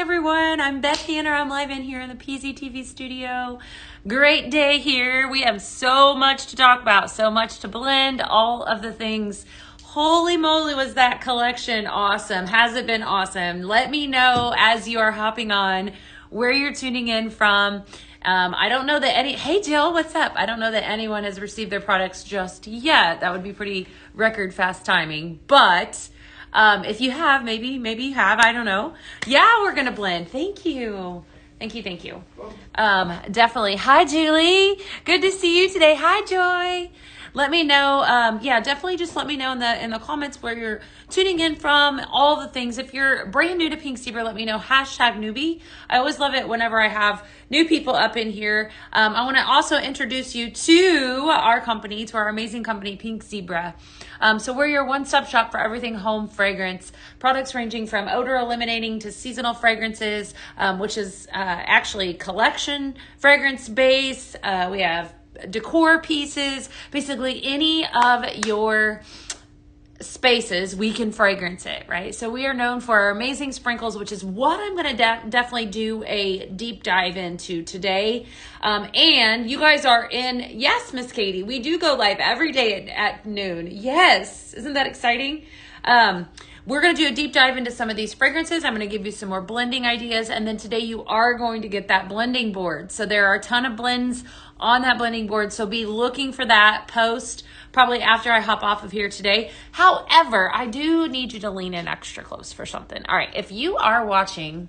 everyone. I'm Beth Hanner. I'm live in here in the PZTV studio. Great day here. We have so much to talk about, so much to blend, all of the things. Holy moly, was that collection awesome? Has it been awesome? Let me know as you are hopping on where you're tuning in from. I don't know that hey Jill, what's up? I don't know that anyone has received their products just yet. That would be pretty record fast timing, but if you have, maybe you have, I don't know. Yeah, we're going to blend. Thank you. Definitely. Hi, Julie. Good to see you today. Hi, Joy. Let me know. Definitely just let me know in the comments where you're tuning in from, all the things. If you're brand new to Pink Zebra, let me know. #newbie. I always love it whenever I have new people up in here. I want to also introduce you to our company, to our amazing company, Pink Zebra. So we're your one-stop shop for everything home fragrance, products ranging from odor eliminating to seasonal fragrances, which is actually collection fragrance base. We have decor pieces, basically any of your spaces, we can fragrance it, right? So we are known for our amazing sprinkles, which is what I'm going to definitely do a deep dive into today. And you guys are in, yes, Miss Katie, we do go live every day at noon. Yes. Isn't that exciting? We're going to do a deep dive into some of these fragrances. I'm going to give you some more blending ideas. And then today you are going to get that blending board. So there are a ton of blends on that blending board. So be looking for that post probably after I hop off of here today. However, I do need you to lean in extra close for something. All right. If you are watching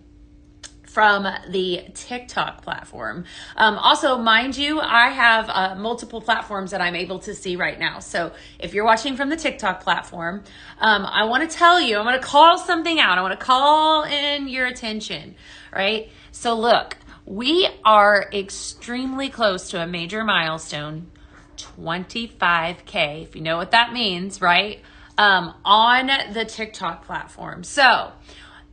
from the TikTok platform. Also, mind you, I have multiple platforms that I'm able to see right now. So if you're watching from the TikTok platform, I want to tell you, I'm going to call something out. I want to call in your attention, right? So look, we are extremely close to a major milestone, 25K, if you know what that means, right? On the TikTok platform. So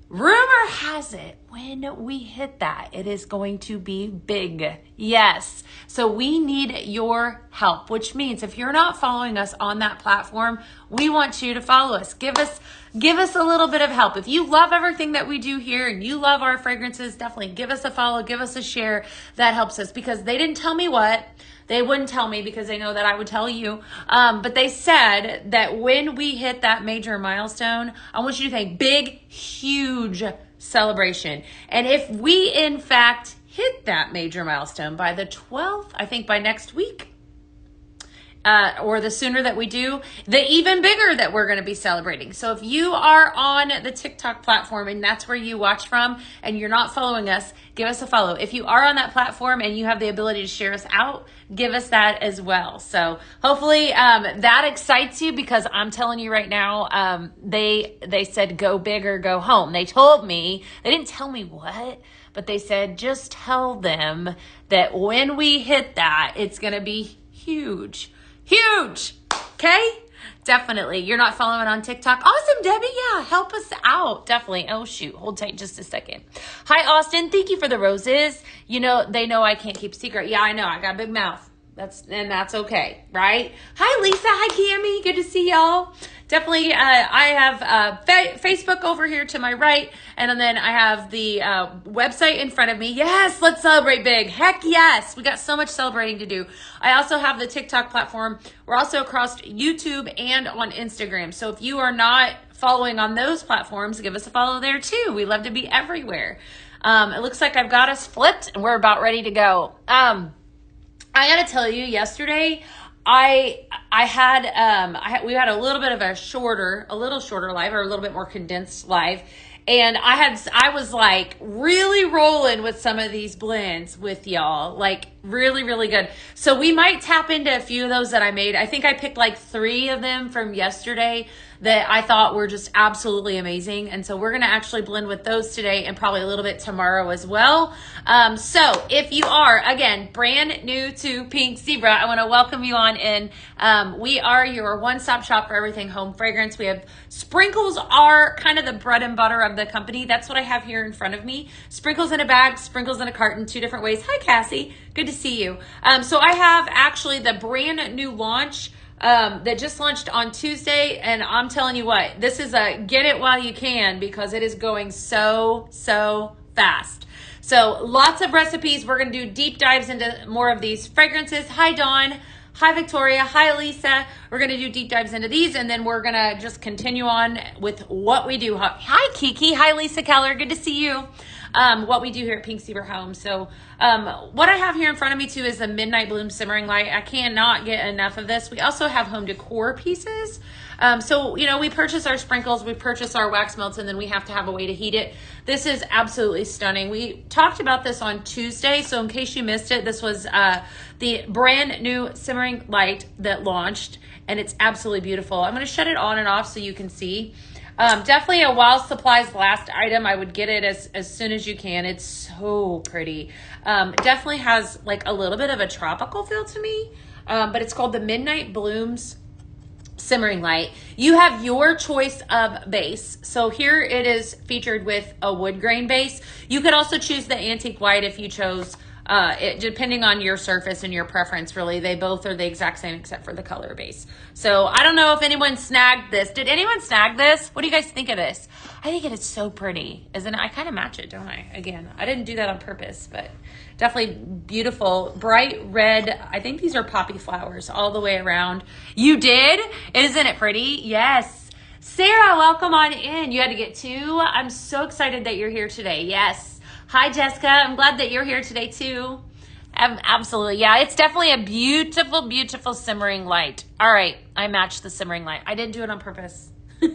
rumor has it, when we hit that, it is going to be big. Yes. So we need your help, which means if you're not following us on that platform, we want you to follow us. Give us a little bit of help. If you love everything that we do here and you love our fragrances, definitely give us a follow, give us a share. That helps us because they didn't tell me what. They wouldn't tell me because they know that I would tell you. But they said that when we hit that major milestone, I want you to think big, huge celebration. And if we, in fact, hit that major milestone by the 12th, I think by next week, or the sooner that we do, the even bigger that we're going to be celebrating. So if you are on the TikTok platform and that's where you watch from and you're not following us, give us a follow. If you are on that platform and you have the ability to share us out, give us that as well. So hopefully that excites you because I'm telling you right now, they said go big or go home. They told me, they didn't tell me what, but they said just tell them that when we hit that, it's going to be huge. Huge. Okay? Definitely. You're not following on TikTok? Awesome, Debbie. Yeah, help us out. Definitely. Oh, shoot. Hold tight just a second. Hi, Austin. Thank you for the roses. You know, they know I can't keep secret. Yeah, I know. I got a big mouth. That's okay, right? Hi, Lisa. Hi, Cammie. Good to see y'all. Definitely, I have Facebook over here to my right, and then I have the website in front of me. Yes, let's celebrate big. Heck yes. We got so much celebrating to do. I also have the TikTok platform. We're also across YouTube and on Instagram. So if you are not following on those platforms, give us a follow there too. We love to be everywhere. It looks like I've got us flipped, and we're about ready to go. I got to tell you, yesterday, we had a little bit of a little shorter live, or a little bit more condensed live. And I was like really rolling with some of these blends with y'all, like really, really good. So we might tap into a few of those that I made. I think I picked like 3 of them from yesterday that I thought were just absolutely amazing. And so we're going to actually blend with those today and probably a little bit tomorrow as well. So if you are, again, brand new to Pink Zebra, I want to welcome you on in. We are your one-stop shop for everything home fragrance. We have sprinkles are kind of the bread and butter of the company. That's what I have here in front of me. Sprinkles in a bag, sprinkles in a carton, 2 different ways. Hi, Cassie. Good to see you. So I have actually the brand new launch that just launched on Tuesday. And I'm telling you what, this is a get it while you can because it is going so fast. So lots of recipes. We're going to do deep dives into more of these fragrances. Hi, Dawn. Hi, Victoria. Hi, Lisa. We're going to do deep dives into these, and then we're going to just continue on with what we do. Hi, Kiki. Hi, Lisa Keller. Good to see you. What we do here at Pink Zebra Home. So what I have here in front of me too is the Midnight Bloom Simmering Light. I cannot get enough of this. We also have home decor pieces. So, you know, we purchase our sprinkles, we purchase our wax melts, and then we have to have a way to heat it. This is absolutely stunning. We talked about this on Tuesday. So in case you missed it, this was the brand new simmering light that launched, and it's absolutely beautiful. I'm going to shut it on and off so you can see. Definitely a while supplies last item. I would get it as soon as you can. It's so pretty. Definitely has like a little bit of a tropical feel to me, but it's called the Midnight Blooms Simmering Light. You have your choice of base. So here it is featured with a wood grain base. You could also choose the antique white if you chose. Depending on your surface and your preference, really, they both are the exact same except for the color base. So I don't know if anyone snagged this. Did anyone snag this? What do you guys think of this? I think it is so pretty, isn't it? I kind of match it, don't I? Again, I didn't do that on purpose, but definitely beautiful. Bright red. I think these are poppy flowers all the way around. You did? Isn't it pretty? Yes. Sarah, welcome on in. You had to get two. I'm so excited that you're here today. Yes. Hi, Jessica. I'm glad that you're here today, too. Absolutely. Yeah, it's definitely a beautiful, beautiful simmering light. All right. I matched the simmering light. I didn't do it on purpose. All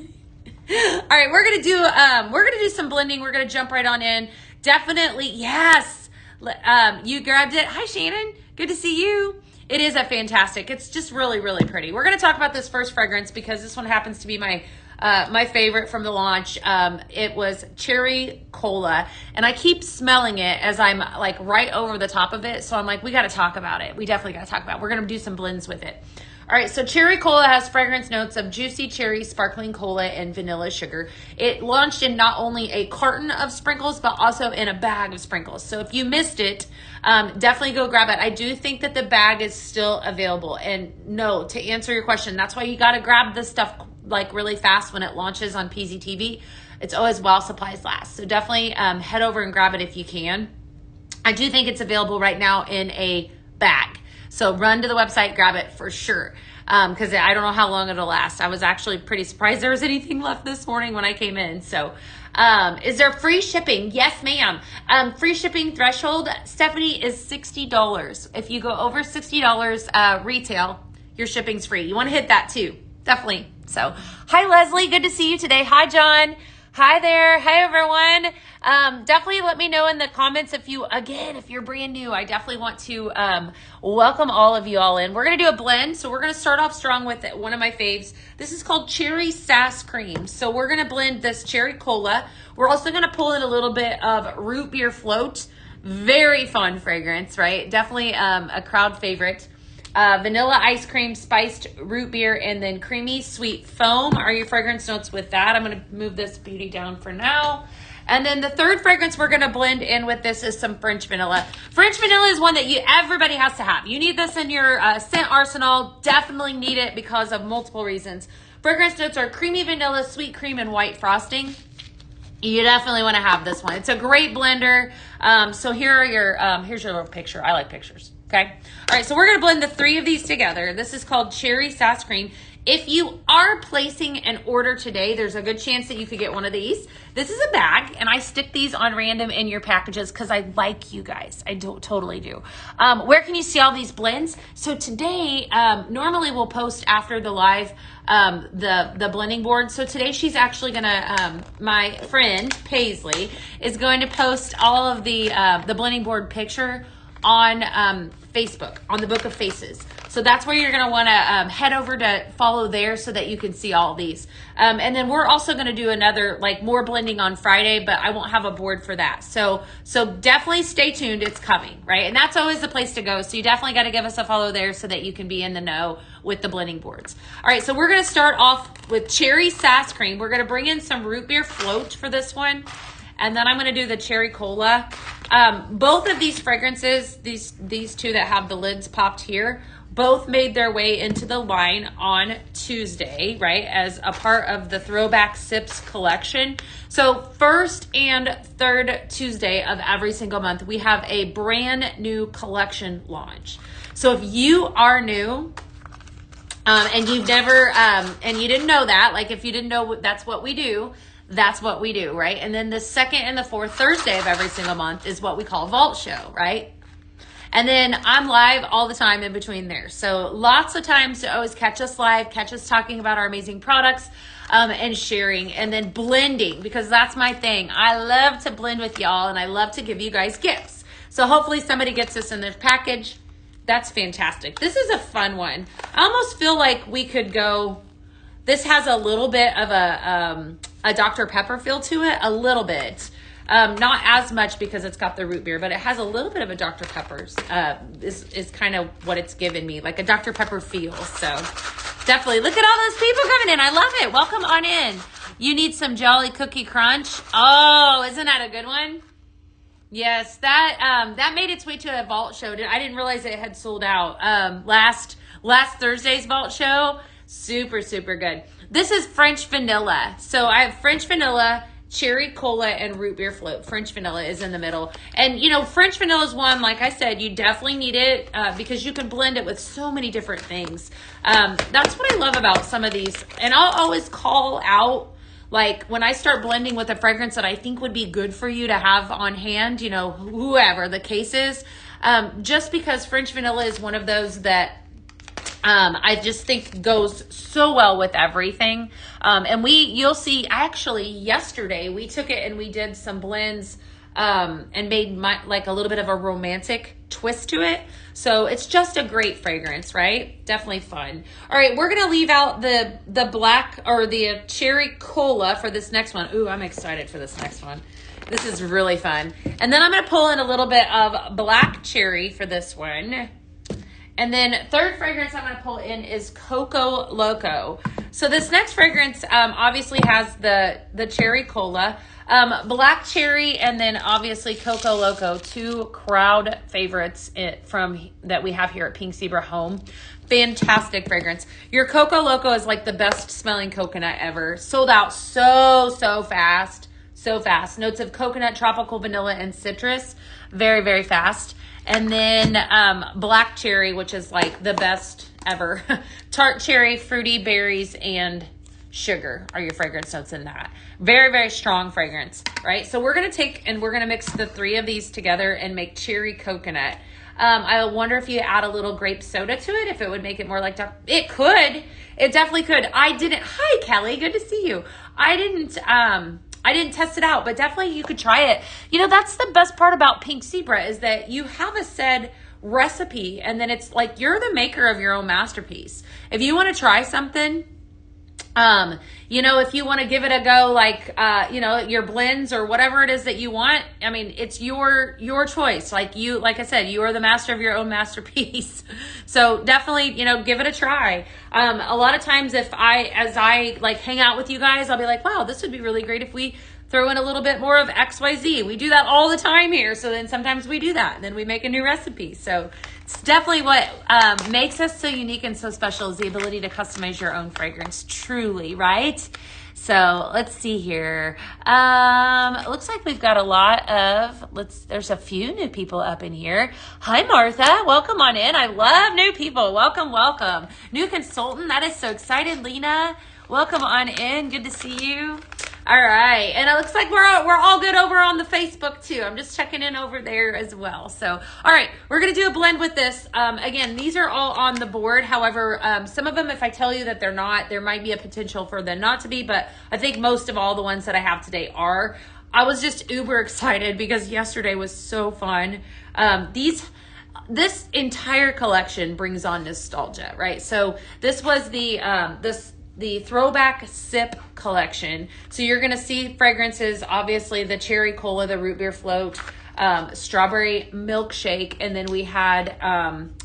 right. We're going to do some blending. We're going to jump right on in. Definitely. Yes. You grabbed it. Hi, Shannon. Good to see you. It is a fantastic. It's just really, really pretty. We're going to talk about this first fragrance because this one happens to be my favorite from the launch. It was Cherry Cola, and I keep smelling it as I'm like right over the top of it. So I'm like, we got to talk about it. We definitely got to talk about it. We're going to do some blends with it. All right, so Cherry Cola has fragrance notes of juicy cherry, sparkling cola, and vanilla sugar. It launched in not only a carton of sprinkles, but also in a bag of sprinkles. So if you missed it, definitely go grab it. I do think that the bag is still available. And no, to answer your question, that's why you got to grab this stuff like really fast when it launches on PZTV. It's always while supplies last. So definitely head over and grab it if you can. I do think it's available right now in a bag. So run to the website, grab it for sure. Because I don't know how long it'll last. I was actually pretty surprised there was anything left this morning when I came in. So is there free shipping? Yes, ma'am. Free shipping threshold, Stephanie, is $60. If you go over $60 retail, your shipping's free. You want to hit that too. Definitely. So, hi, Leslie. Good to see you today. Hi, John. Hi there. Hi, everyone. Definitely let me know in the comments if you're brand new. I definitely want to welcome all of you all in. We're going to do a blend. So we're going to start off strong with one of my faves. This is called Cherry Sass Cream. So we're going to blend this Cherry Cola. We're also going to pull in a little bit of Root Beer Float. Very fun fragrance, right? Definitely a crowd favorite. Vanilla ice cream, spiced root beer, and then creamy sweet foam are your fragrance notes with that. I'm going to move this beauty down for now. And then the third fragrance we're going to blend in with this is some French vanilla. French vanilla is one that everybody has to have. You need this in your scent arsenal. Definitely need it because of multiple reasons. Fragrance notes are creamy vanilla, sweet cream, and white frosting. You definitely want to have this one. It's a great blender. So here are your, here's your little picture. I like pictures. Okay. All right. So we're going to blend the three of these together. This is called Cherry Sass Cream. If you are placing an order today, there's a good chance that you could get one of these. This is a bag, and I stick these on random in your packages because I like you guys. I totally do. Where can you see all these blends? So today, normally we'll post after the live the blending board. So today she's actually gonna, my friend Paisley is going to post all of the blending board picture on Facebook, on the Book of Faces. So that's where you're going to want to head over to follow there so that you can see all these. And then we're also going to do another, like more blending on Friday, but I won't have a board for that. So definitely stay tuned. It's coming, right? And that's always the place to go. So you definitely got to give us a follow there so that you can be in the know with the blending boards. All right, so we're going to start off with Cherry Sass Cream. We're going to bring in some root beer float for this one. And then I'm going to do the Cherry Cola. Both of these fragrances, these two that have the lids popped here, both made their way into the line on Tuesday, right, as a part of the Throwback Sips collection. So first and third Tuesday of every single month, we have a brand new collection launch. So if you are new, and you've never, and you didn't know that, like if you didn't know that's what we do, right? And then the second and the fourth Thursday of every single month is what we call Vault Show, right? And then I'm live all the time in between there. So lots of times to always catch us live, catch us talking about our amazing products, and sharing, and then blending, because that's my thing. I love to blend with y'all, and I love to give you guys gifts. So hopefully somebody gets this in their package. That's fantastic. This is a fun one. I almost feel like we could go, this has a little bit of a Dr. Pepper feel to it, a little bit. Not as much because it's got the root beer, but it has a little bit of a Dr. Pepper's, is kind of what it's given me, like a Dr. Pepper feel. So definitely look at all those people coming in. I love it. Welcome on in. You need some Jolly Cookie Crunch. Oh, isn't that a good one? Yes, that made its way to a Vault Show. I didn't realize it had sold out. Last Thursday's Vault Show, super, super good. This is French vanilla. So I have French vanilla, cherry cola, and root beer float. French vanilla is in the middle. And, you know, French vanilla is one, like I said, you definitely need it because you can blend it with so many different things. That's what I love about some of these. And I'll always call out, like, when I start blending with a fragrance that I think would be good for you to have on hand, you know, whoever the case is, just because French vanilla is one of those that I just think goes so well with everything. And you'll see, actually yesterday we took it and we did some blends and made like a little bit of a romantic twist to it. So it's just a great fragrance, right? Definitely fun. All right, we're gonna leave out the black or the cherry cola for this next one. Ooh, I'm excited for this next one. This is really fun. And then I'm gonna pull in a little bit of black cherry for this one. And then third fragrance I'm going to pull in is Coco Loco. So this next fragrance obviously has the cherry cola, black cherry, and then obviously Coco Loco, two crowd favorites that we have here at Pink Zebra Home. Fantastic fragrance. Your Coco Loco is like the best smelling coconut ever. Sold out so fast. So fast. Notes of coconut, tropical vanilla, and citrus. Very, very fast. And then black cherry, which is like the best ever. Tart cherry, fruity berries, and sugar are your fragrance notes in that. Very, very strong fragrance, right? So we're going to take and we're going to mix the three of these together and make cherry coconut. I wonder if you add a little grape soda to it, if it would make it more like it could. It definitely could. Hi, Kelly. Good to see you. I didn't test it out, but definitely you could try it. You know, that's the best part about Pink Zebra is that you have a said recipe and then it's like you're the maker of your own masterpiece. If you want to try something, you know, if you want to give it a go, like, you know, your blends or whatever it is that you want, I mean, it's your choice. Like I said, you are the master of your own masterpiece. So definitely, you know, give it a try. A lot of times as I like hang out with you guys, I'll be like, wow, this would be really great if we throw in a little bit more of XYZ. We do that all the time here. So then sometimes we do that and then we make a new recipe. So it's definitely what makes us so unique and so special is the ability to customize your own fragrance, truly, right? So let's see here. It looks like we've got a lot of, there's a few new people up in here. Hi, Martha. Welcome on in. I love new people. Welcome, welcome. New consultant. That is so excited. Lena, welcome on in. Good to see you. All right. And it looks like we're all good over on the Facebook too. I'm just checking in over there as well. So, all right, we're going to do a blend with this. Again, these are all on the board. However, some of them, if I tell you that they're not, there might be a potential for them not to be, but I think most of all the ones that I have today are. I was just uber excited because yesterday was so fun. This entire collection brings on nostalgia, right? So this was the Throwback Sip collection. So you're going to see fragrances, obviously the cherry cola, the root beer float, strawberry milkshake, and then we had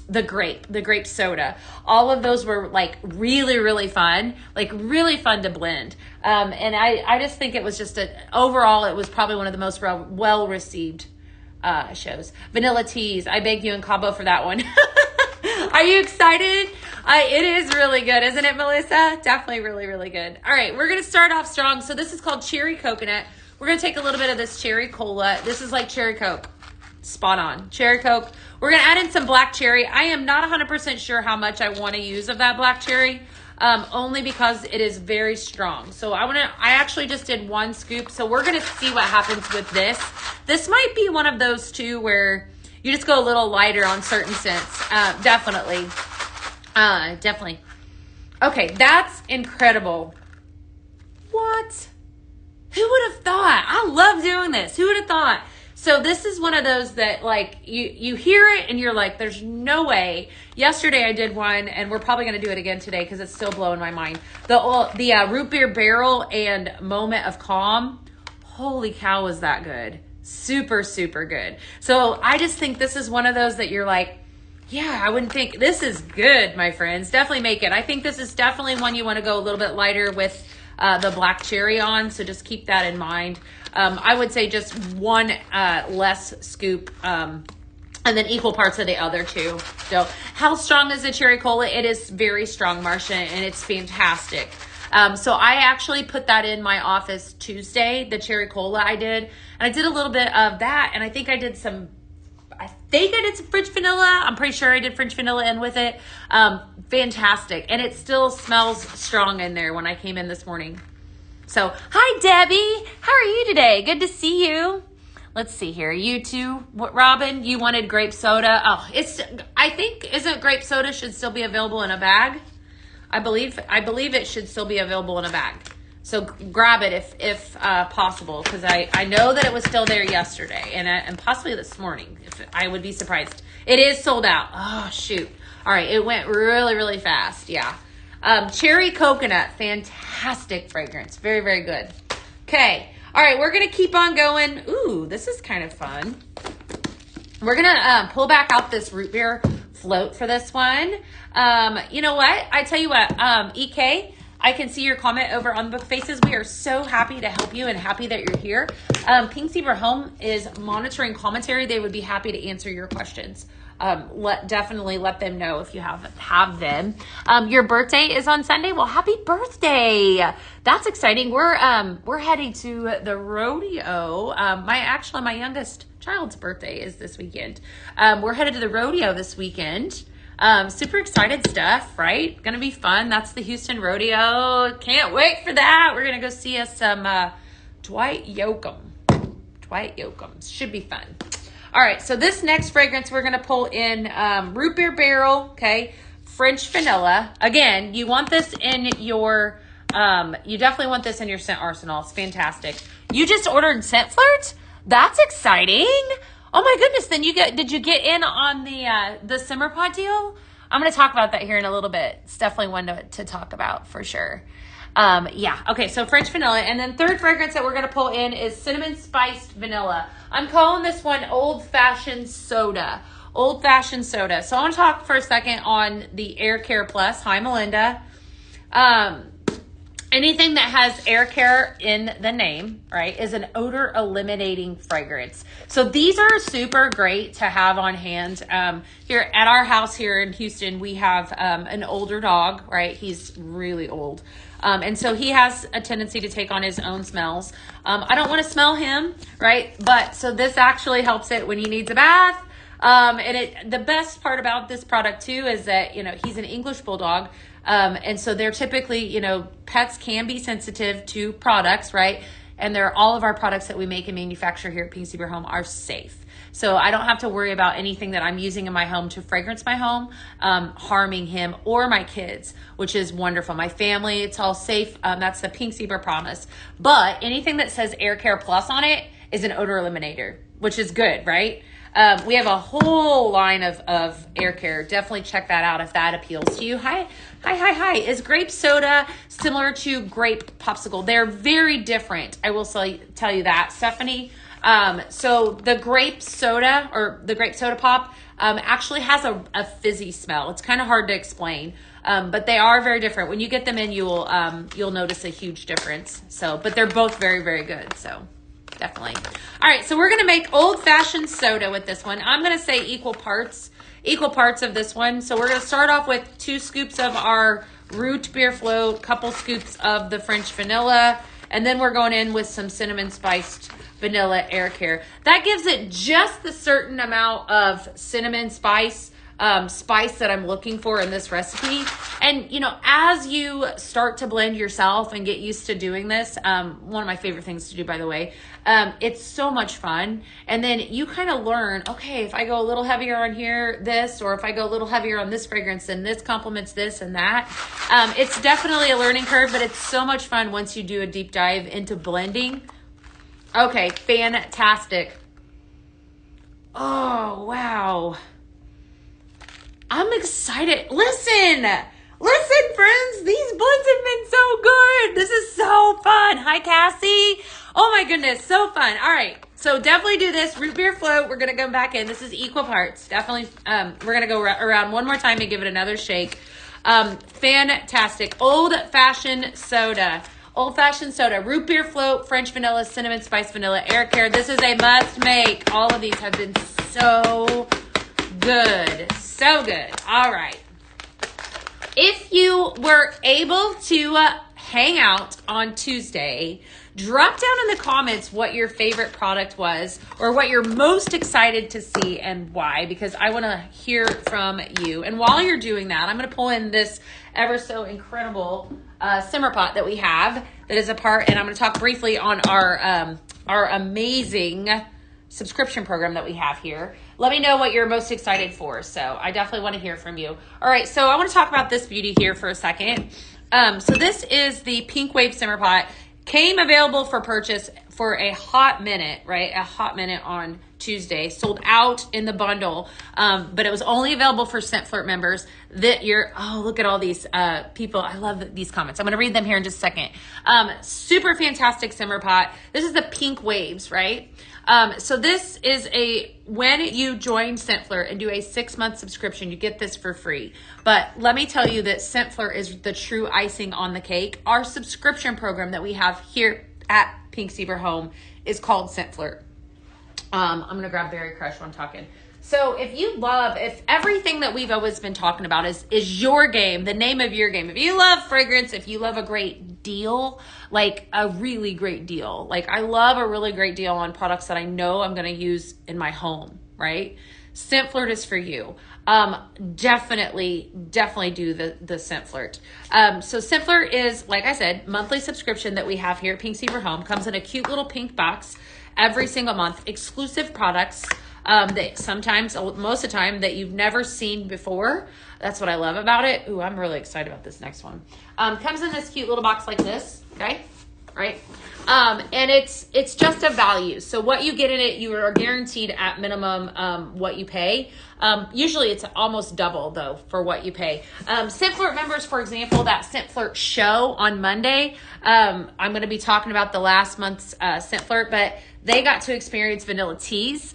the grape soda. All of those were like really, really fun, like really fun to blend. And I just think it was just overall, it was probably one of the most well-received shows. Vanilla teas. I begged you in Cabo for that one. Are you excited? It is really good, isn't it, Melissa? Definitely really, really good. All right, we're going to start off strong. So this is called cherry coconut. We're going to take a little bit of this cherry cola. This is like cherry Coke. Spot on. Cherry Coke. We're going to add in some black cherry. I am not 100% sure how much I want to use of that black cherry, only because it is very strong. So I actually just did 1 scoop. So we're going to see what happens with this. This might be one of those two where you just go a little lighter on certain scents. Definitely. Definitely. Okay, that's incredible. What? Who would have thought? I love doing this. Who would have thought? So this is one of those that like you hear it and you're like, there's no way. Yesterday I did one and we're probably going to do it again today because it's still blowing my mind. The root beer barrel and moment of calm. Holy cow, was that good. Super, super good. So I just think this is one of those that you're like, yeah, I wouldn't think this is good, my friends. Definitely make it. I think this is definitely one you want to go a little bit lighter with the black cherry on. So just keep that in mind. I would say just 1 less scoop and then equal parts of the other 2. So how strong is the cherry cola? It is very strong, Marcia, and it's fantastic. So I actually put that in my office Tuesday, the cherry cola I did. And I did a little bit of that, and I think I did some French vanilla. I'm pretty sure I did French vanilla in with it. Fantastic. And it still smells strong in there when I came in this morning. So, hi, Debbie. How are you today? Good to see you. Let's see here. You too. What, Robin? You wanted grape soda? Oh, I think, isn't grape soda should still be available in a bag? I believe it should still be available in a bag. So grab it if possible, because I know that it was still there yesterday and possibly this morning. I would be surprised. It is sold out. Oh, shoot. All right. It went really, really fast. Yeah. Cherry coconut. Fantastic fragrance. Very, very good. Okay. All right. We're going to keep on going. Ooh, this is kind of fun. We're going to pull back out this root beer float for this one. You know what? I tell you what, EK, I can see your comment over on Book Faces. We are so happy to help you and happy that you're here. Pink Zebra Home is monitoring commentary. They would be happy to answer your questions. Definitely let them know if you have them. Your birthday is on Sunday. Well, happy birthday. That's exciting. We're heading to the rodeo. My youngest child's birthday is this weekend. We're headed to the rodeo this weekend. Super excited stuff, right? Gonna be fun. That's the Houston Rodeo. Can't wait for that. We're gonna go see us some Dwight Yoakam. Should be fun. All right, so this next fragrance we're gonna pull in root beer barrel, okay? French vanilla. Again, you want this in your you definitely want this in your scent arsenal. It's fantastic. You just ordered scent flirts? That's exciting. Oh my goodness, then did you get in on the Simmer Pod deal? I'm going to talk about that here in a little bit. It's definitely one to talk about for sure. Yeah, okay, so French vanilla. And then third fragrance that we're going to pull in is cinnamon spiced vanilla. I'm calling this one old-fashioned soda. Old-fashioned soda. So I want to talk for a second on the Air Care Plus. Hi, Melinda. Anything that has air care in the name, right, is an odor eliminating fragrance. So these are super great to have on hand. Here at our house here in Houston, we have an older dog, right? He's really old. And so he has a tendency to take on his own smells. I don't want to smell him, right? But so this actually helps it when he needs a bath. And the best part about this product too is that, he's an English bulldog. And so they're typically, pets can be sensitive to products, right? And all of our products that we make and manufacture here at Pink Zebra Home are safe. So I don't have to worry about anything that I'm using in my home to fragrance my home, harming him or my kids, which is wonderful. My family, it's all safe. That's the Pink Zebra promise. But anything that says Air Care Plus on it is an odor eliminator, which is good, right? We have a whole line of air care. Definitely check that out if that appeals to you. Hi. Is grape soda similar to grape popsicle? They're very different. I will tell you that, Stephanie. So the grape soda or the grape soda pop actually has a fizzy smell. It's kind of hard to explain, but they are very different. When you get them in, you'll notice a huge difference. But they're both very, very good. So definitely. All right, so we're going to make old-fashioned soda with this one. I'm going to say equal parts equal parts of this one. So we're going to start off with 2 scoops of our root beer float, couple scoops of the French vanilla, and then we're going in with some cinnamon spiced vanilla air care. That gives it just the certain amount of cinnamon spice that I'm looking for in this recipe. And, you know, as you start to blend yourself and get used to doing this, one of my favorite things to do, by the way, it's so much fun. And then you kind of learn, okay, if I go a little heavier on here, this, or if I go a little heavier on this fragrance, then this complements this and that. It's definitely a learning curve, but it's so much fun once you do a deep dive into blending. Okay, fantastic. Oh, wow. I'm excited. Listen, friends, these blends have been so good. This is so fun. Hi, Cassie. Oh my goodness, so fun. All right, so definitely do this. Root beer float, we're gonna go back in. This is equal parts. Definitely, we're gonna go around one more time and give it another shake. Fantastic. Old-fashioned soda. Old-fashioned soda, root beer float, French vanilla, cinnamon spice vanilla, air care. This is a must make. All of these have been so good. So good. All right. If you were able to hang out on Tuesday, drop down in the comments what your favorite product was or what you're most excited to see and why, because I want to hear from you. And while you're doing that, I'm going to pull in this ever so incredible simmer pot that we have that is a part, and I'm going to talk briefly on our amazing subscription program that we have here. Let me know what you're most excited for. So I definitely want to hear from you. All right, so I want to talk about this beauty here for a second. So this is the Pink Wave Simmer Pot. Came available for purchase for a hot minute, right? A hot minute on Tuesday. Sold out in the bundle, but it was only available for Scent Flirt members. Oh, look at all these people. I love these comments. I'm going to read them here in just a second. Super fantastic simmer pot. This is the Pink Waves, right? So this is when you join Scent Flirt and do a 6-month subscription, you get this for free. But let me tell you that Scent Flirt is the true icing on the cake. Our subscription program that we have here at Pink Zebra is called Scent Flirt. I'm going to grab Berry Crush while I'm talking. So if everything that we've always been talking about is your game, the name of your game. If you love fragrance, if you love a great deal, like a really great deal, like I love a really great deal on products that I know I'm going to use in my home, right? Scent Flirt is for you. Definitely do the Scent Flirt. So Scent Flirt is, like I said, monthly subscription that we have here at Pink Zebra Home. Comes in a cute little pink box every single month. Exclusive products that sometimes, most of the time, that you've never seen before. That's what I love about it. Ooh, I'm really excited about this next one. Comes in this cute little box like this, okay? Right? And it's just a value. So what you get in it, you are guaranteed at minimum what you pay. Usually it's almost double, though, for what you pay. Scent Flirt members, for example, that Scent Flirt show on Monday, I'm going to be talking about the last month's Scent Flirt, but they got to experience Vanilla Teas.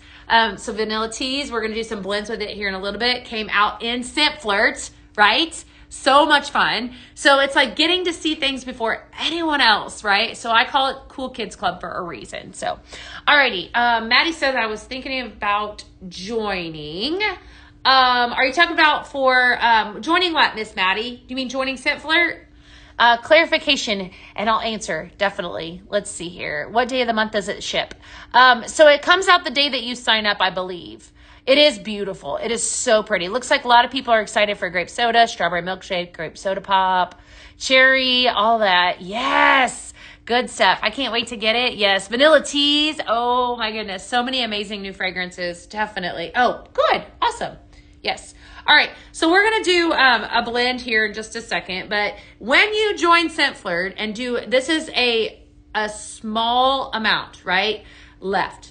So Vanilla Teas, we're going to do some blends with it here in a little bit, came out in Scent Flirt, right? So much fun. So it's like getting to see things before anyone else, right? So I call it Cool Kids Club for a reason. So, alrighty. Maddie says I was thinking about joining. Are you talking about for joining what, Miss Maddie? Do you mean joining Scent Flirt? Clarification, and I'll answer, definitely. Let's see here. What day of the month does it ship? So it comes out the day that you sign up, I believe. It is beautiful. It is so pretty. It looks like a lot of people are excited for grape soda, strawberry milkshake, grape soda pop, cherry, all that. Yes. Good stuff. I can't wait to get it. Yes. Vanilla Teas. Oh my goodness. So many amazing new fragrances. Definitely. Oh, good. Awesome. Yes. All right. So we're going to do a blend here in just a second. But when you join Scent Flirt and this is a small amount, right? Left.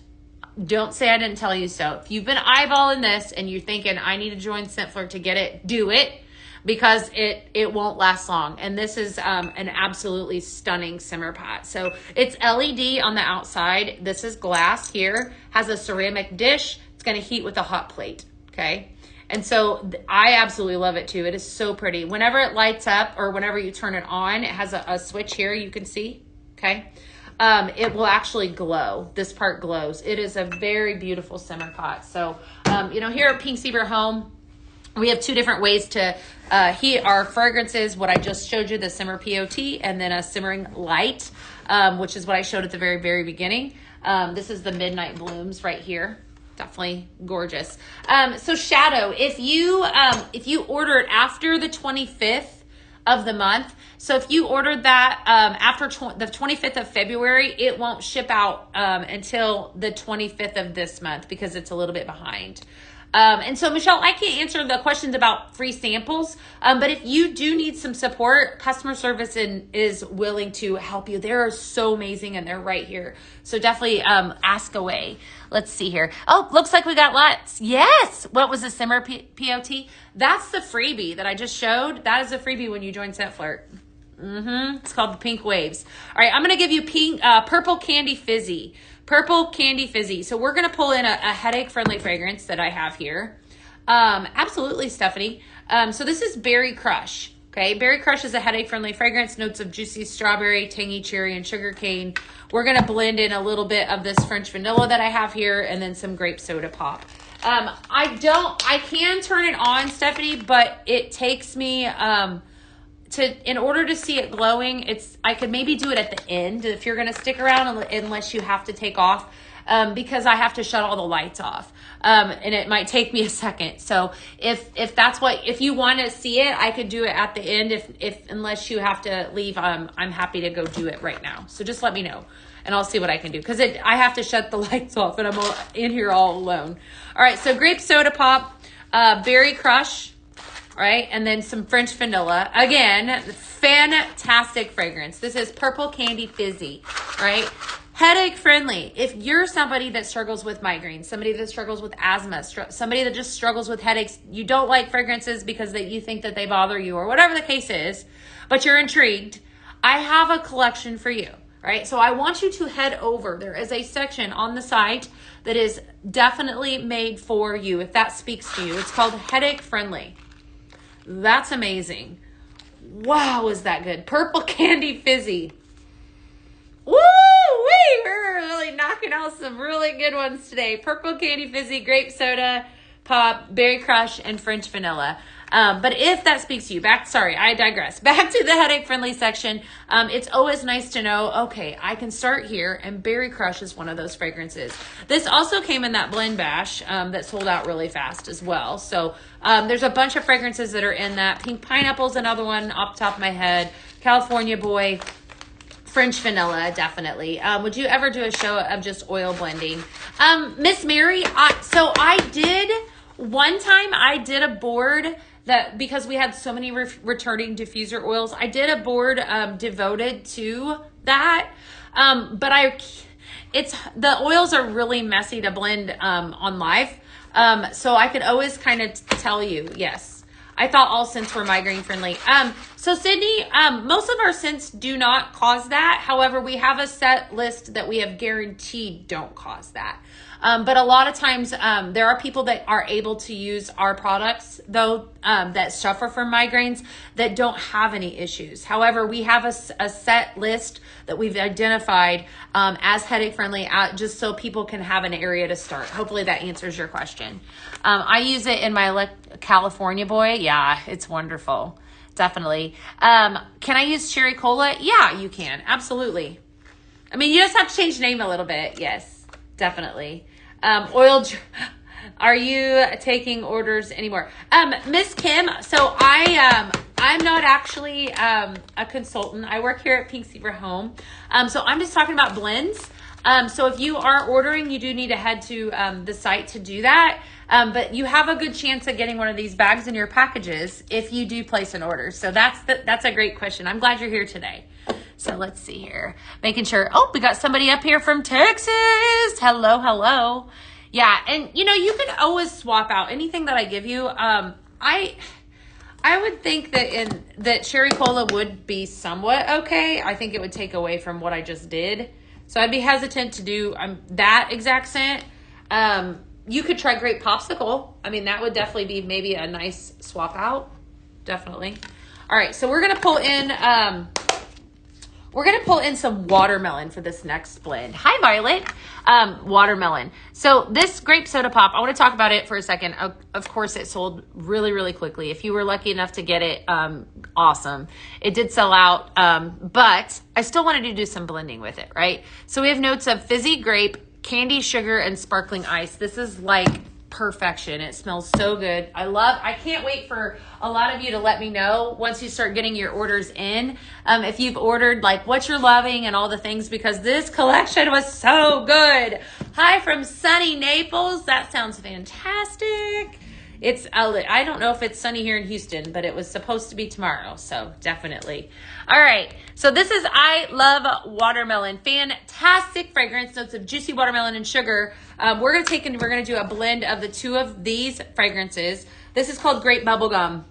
Don't say I didn't tell you so. If you've been eyeballing this and you're thinking, I need to join Scent Flirt to get it, do it, because it won't last long. And this is an absolutely stunning simmer pot. So it's LED on the outside. This is glass here, has a ceramic dish. It's going to heat with a hot plate, okay? And so I absolutely love it too. It is so pretty. Whenever it lights up or whenever you turn it on, it has a switch here you can see, okay? It will actually glow. This part glows. It is a very beautiful simmer pot. So, here at Pink Zebra Home, We have two different ways to heat our fragrances. What I just showed you, the simmer POT, and then a simmering light, which is what I showed at the very, very beginning. This is the Midnight Blooms right here. Definitely gorgeous. So Shadow, if you order it after the 25th of the month, so if you ordered that after the 25th of February, it won't ship out until the 25th of this month because it's a little bit behind. And so, Michelle, I can't answer the questions about free samples, but if you do need some support, customer service is willing to help you. They're so amazing, and they're right here. So definitely ask away. Let's see here. Oh, looks like we got lots. Yes. What was the simmer POT? That's the freebie that I just showed. That is a freebie when you join Scent Flirt. It's called the Pink Waves. All right, I'm going to give you Purple Candy Fizzy. Purple Candy Fizzy. So we're going to pull in a headache-friendly fragrance that I have here. Absolutely, Stephanie. So this is Berry Crush. Okay, Berry Crush is a headache-friendly fragrance. Notes of juicy strawberry, tangy cherry, and sugar cane. We're going to blend in a little bit of this French vanilla that I have here and then some grape soda pop. I can turn it on, Stephanie, but it takes me... in order to see it glowing, I could maybe do it at the end if you're going to stick around, unless you have to take off, because I have to shut all the lights off, and it might take me a second. So if you want to see it, I could do it at the end. Unless you have to leave, I'm happy to go do it right now. So just let me know, and I'll see what I can do, because I have to shut the lights off, and I'm in here all alone. All right, so grape soda pop, Berry Crush. Right, and then some French vanilla. Again, fantastic fragrance. This is Purple Candy Fizzy, right? Headache friendly. If you're somebody that struggles with migraines, somebody that struggles with asthma, somebody that just struggles with headaches, you don't like fragrances because you think that they bother you or whatever the case is, but you're intrigued, I have a collection for you, right? So I want you to head over. There is a section on the site that is definitely made for you, if that speaks to you. It's called Headache Friendly. That's amazing. Wow, is that good? Purple Candy Fizzy. Woo! We're really knocking out some really good ones today. Purple Candy Fizzy, Grape Soda Pop, Berry Crush, and French Vanilla. But if that speaks to you, I digress. Back to the headache friendly section. It's always nice to know, okay, I can start here, and Berry Crush is one of those fragrances. This also came in that blend bash that sold out really fast as well. So there's a bunch of fragrances that are in that. Pink Pineapple's another one off the top of my head. California Boy, French Vanilla, definitely. Would you ever do a show of just oil blending? Miss Mary, one time I did a board that, because we had so many returning diffuser oils, I did a board devoted to that. But the oils are really messy to blend on live. So I could always kind of tell you, yes. I thought all scents were migraine friendly. So Sydney, most of our scents do not cause that. However, we have a set list that we have guaranteed don't cause that. But a lot of times there are people that are able to use our products, though, that suffer from migraines that don't have any issues. However, we have a set list that we've identified as headache friendly, just so people can have an area to start. Hopefully that answers your question. I use it in my California Boy. Yeah, it's wonderful. Definitely. Can I use Cherry Cola? Yeah, you can. Absolutely. I mean, you just have to change the name a little bit. Yes, definitely. Are you taking orders anymore? Miss Kim, so I'm not actually a consultant. I work here at Pink Zebra Home. So I'm just talking about blends. So if you are ordering, you do need to head to the site to do that. But you have a good chance of getting one of these bags in your packages if you do place an order. So that's a great question. I'm glad you're here today. So let's see here. Making sure. Oh, we got somebody up here from Texas. Hello, hello. Yeah, and you can always swap out anything that I give you. I would think that Cherry Cola would be somewhat okay. I think it would take away from what I just did. So I'd be hesitant to do that exact scent. You could try Grape Popsicle. I mean, that would definitely be maybe a nice swap out. Definitely. All right, so we're going to pull in we're going to pull in some watermelon for this next blend. Hi, Violet. Watermelon. So this grape soda pop, I want to talk about it for a second. Of course, it sold really, really quickly. If you were lucky enough to get it, awesome. It did sell out, but I still wanted to do some blending with it, right? So we have notes of fizzy grape, candy sugar, and sparkling ice. This is like perfection. It smells so good. I can't wait for a lot of you to let me know once you start getting your orders in, if you've ordered like what you're loving and all the things, because this collection was so good. Hi from sunny Naples. That sounds fantastic. I don't know if it's sunny here in Houston, but it was supposed to be tomorrow. So definitely. All right. So this is I Love Watermelon. Fantastic fragrance. Notes of juicy watermelon and sugar. We're going to do a blend of the two of these fragrances. This is called Grape Bubblegum.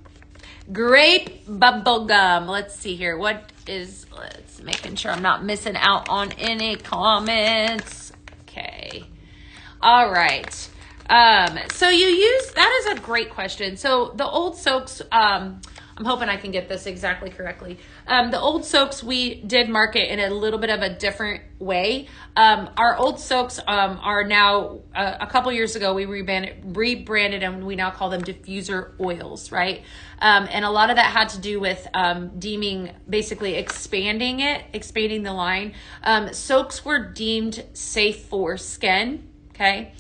Grape Bubblegum. Let's see here. Let's making sure I'm not missing out on any comments. Okay. All right. So that is a great question. So the old soaks, I'm hoping I can get this exactly correctly. The old soaks, we did market in a little bit of a different way. Our old soaks, are now, a couple years ago, we rebranded and we now call them diffuser oils, right? And a lot of that had to do with, basically expanding the line. Soaks were deemed safe for skin. Okay.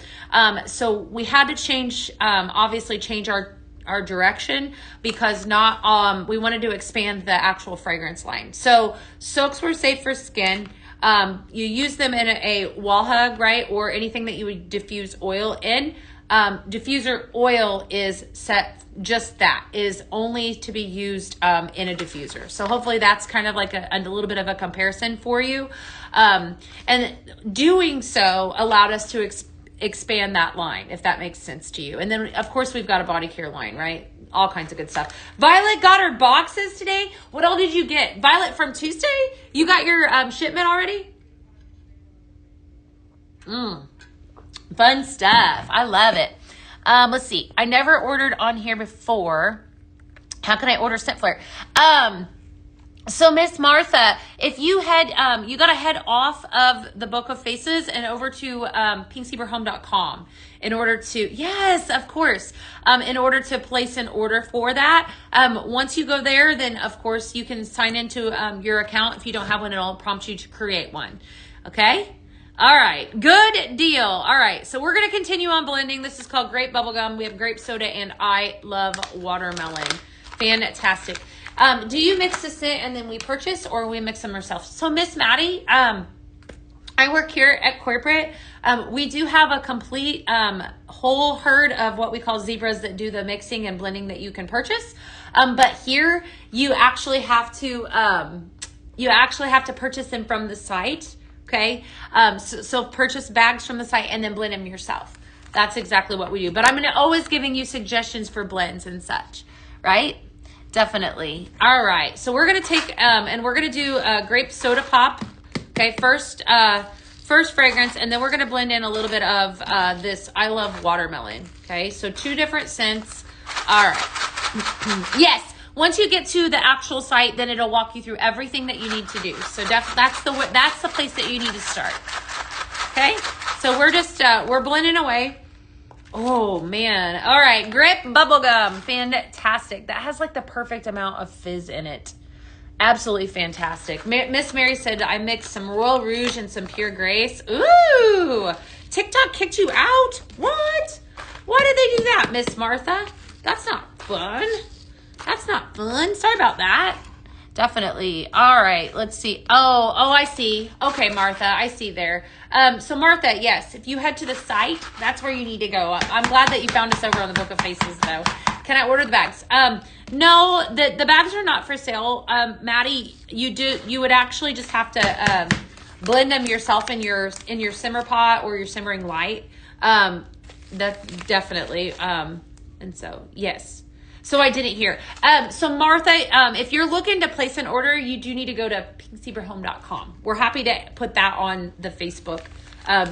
So we had to change our direction because we wanted to expand the actual fragrance line. So soaks were safe for skin. You use them in a wall hug, right? Or anything that you would diffuse oil in. Diffuser oil is only to be used in a diffuser. So hopefully that's kind of like a little bit of a comparison for you. And doing so allowed us to expand that line, if that makes sense to you. And then of course we've got a body care line, right? All kinds of good stuff. Violet got her boxes today. What all did you get? Violet, from Tuesday? You got your shipment already? Fun stuff. I love it. Let's see. I never ordered on here before. How can I order scent flare? So Miss Martha, if you you got to head off of the Book of Faces and over to pinkzebra.home.com in order to, yes, of course, in order to place an order for that. Once you go there, then of course you can sign into your account. If you don't have one, it'll prompt you to create one. Okay. All right. Good deal. All right. So we're going to continue on blending. This is called Grape Bubblegum. We have grape soda and I Love Watermelon. Fantastic. Do you mix the scent and then we purchase, or we mix them ourselves? So Miss Maddie, I work here at corporate. We do have a complete whole herd of what we call zebras that do the mixing and blending that you can purchase. But here you actually have to purchase them from the site. Okay. So purchase bags from the site and then blend them yourself. That's exactly what we do. But I'm going to always giving you suggestions for blends and such, right? Definitely. All right. So we're going to take, and we're going to do a grape soda pop. Okay. First fragrance. And then we're going to blend in a little bit of, this I Love Watermelon. Okay. So 2 different scents. All right. Yes. Once you get to the actual site, then it'll walk you through everything that you need to do. So that's the place that you need to start. Okay. So we're just, we're blending away. Oh man. All right. Grape Bubblegum. Fantastic. That has like the perfect amount of fizz in it. Absolutely fantastic. Miss Mary said I mixed some Royal Rouge and some Pure Grace. Ooh. TikTok kicked you out? What? Why did they do that, Miss Martha? That's not fun. That's not fun. Sorry about that. Definitely. All right. Let's see. Oh, I see. Okay, Martha, I see there. So Martha, yes, if you head to the site, that's where you need to go. I'm glad that you found us over on the Book of Faces, though. Can I order the bags? No, the bags are not for sale. Maddie, you would actually just have to blend them yourself in your simmer pot or your simmering light. That definitely. And so yes. So I didn't hear. So Martha, if you're looking to place an order, you do need to go to pinkzebra.home.com. We're happy to put that on the Facebook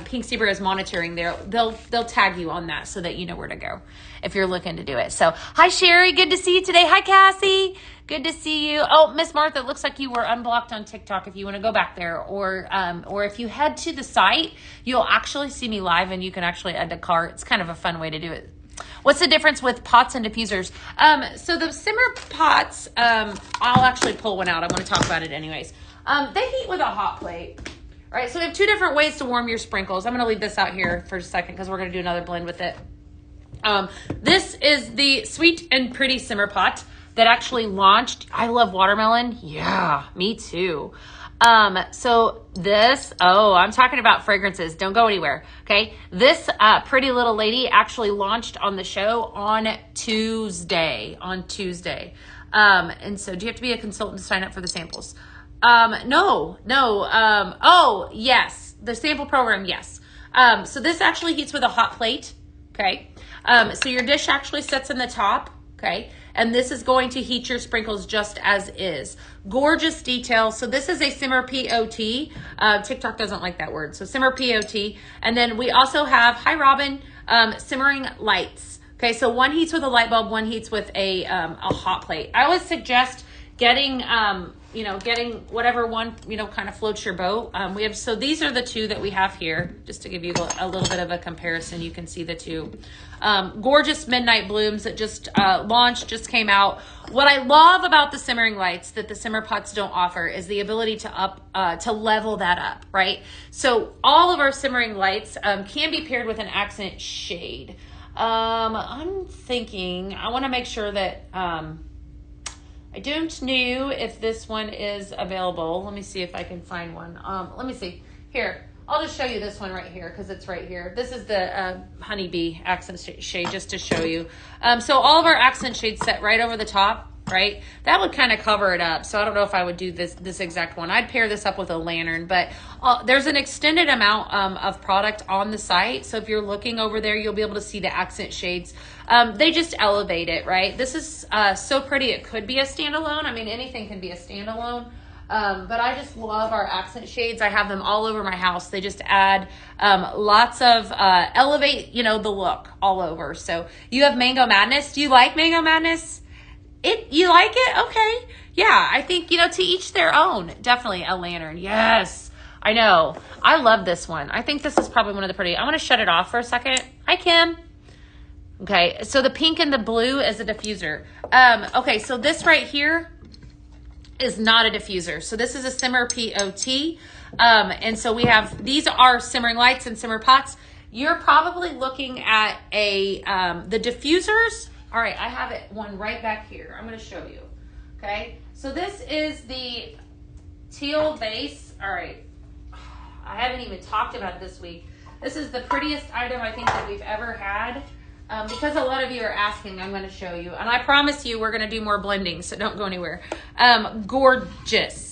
Pink Zebra is monitoring there. They'll tag you on that so that you know where to go if you're looking to do it. So hi Sherry, good to see you today. Hi Cassie, good to see you. Oh, Miss Martha, it looks like you were unblocked on TikTok. If you want to go back there, or if you head to the site, you'll actually see me live and you can actually add to cart. It's kind of a fun way to do it. What's the difference with pots and diffusers? So the simmer pots, I'll actually pull one out. I want to talk about it anyways. They heat with a hot plate. All right, so we have two different ways to warm your sprinkles. I'm going to leave this out here for a second because we're going to do another blend with it. This is the Sweet and Pretty Simmer Pot that actually launched. I love watermelon. Yeah, me too. So this, I'm talking about fragrances. Don't go anywhere. Okay. This, pretty little lady actually launched on the show on Tuesday. And so do you have to be a consultant to sign up for the samples? No. Oh, yes. The sample program. Yes. So this actually heats with a hot plate. Okay. So your dish actually sits in the top. Okay. And this is going to heat your sprinkles just as is. Gorgeous detail. So this is a simmer POT. TikTok doesn't like that word. So simmer POT. And then we also have, hi Robin, simmering lights. Okay. So one heats with a light bulb, one heats with a hot plate. I always suggest getting whatever one, kind of floats your boat. So these are the two that we have here, just to give you a little bit of a comparison. You can see the two. Gorgeous midnight blooms that just launched, just came out. What I love about the simmering lights that the simmer pots don't offer is the ability to level that up, right? So all of our simmering lights can be paired with an accent shade. I'm thinking, I want to make sure that, I don't know if this one is available. Let me see if I can find one. Let me see. Here, I'll just show you this one right here because it's right here. This is the honeybee accent shade, just to show you. So all of our accent shades set right over the top, right? That would kind of cover it up. So I don't know if I would do this exact one. I'd pair this up with a lantern, but there's an extended amount of product on the site. So if you're looking over there, you'll be able to see the accent shades. They just elevate it, right? This is so pretty. It could be a standalone. I mean, anything can be a standalone. But I just love our accent shades. I have them all over my house. They just add lots of elevate, the look all over. So you have Mango Madness. Do you like Mango Madness? You like it? Okay. Yeah, I think, to each their own. Definitely a lantern. Yes. I know. I love this one. I think this is probably one of the pretty. I'm going to shut it off for a second. Hi, Kim. Okay. So the pink and the blue is a diffuser. Okay. So this right here is not a diffuser. So this is a simmer POT. And so we have, these are simmering lights and simmer pots. You're probably looking at the diffusers. All right, I have one right back here. I'm going to show you. Okay, so this is the teal base. All right, I haven't even talked about it this week. This is the prettiest item I think that we've ever had. Because a lot of you are asking, I'm going to show you. And I promise you we're going to do more blending, so don't go anywhere. Gorgeous.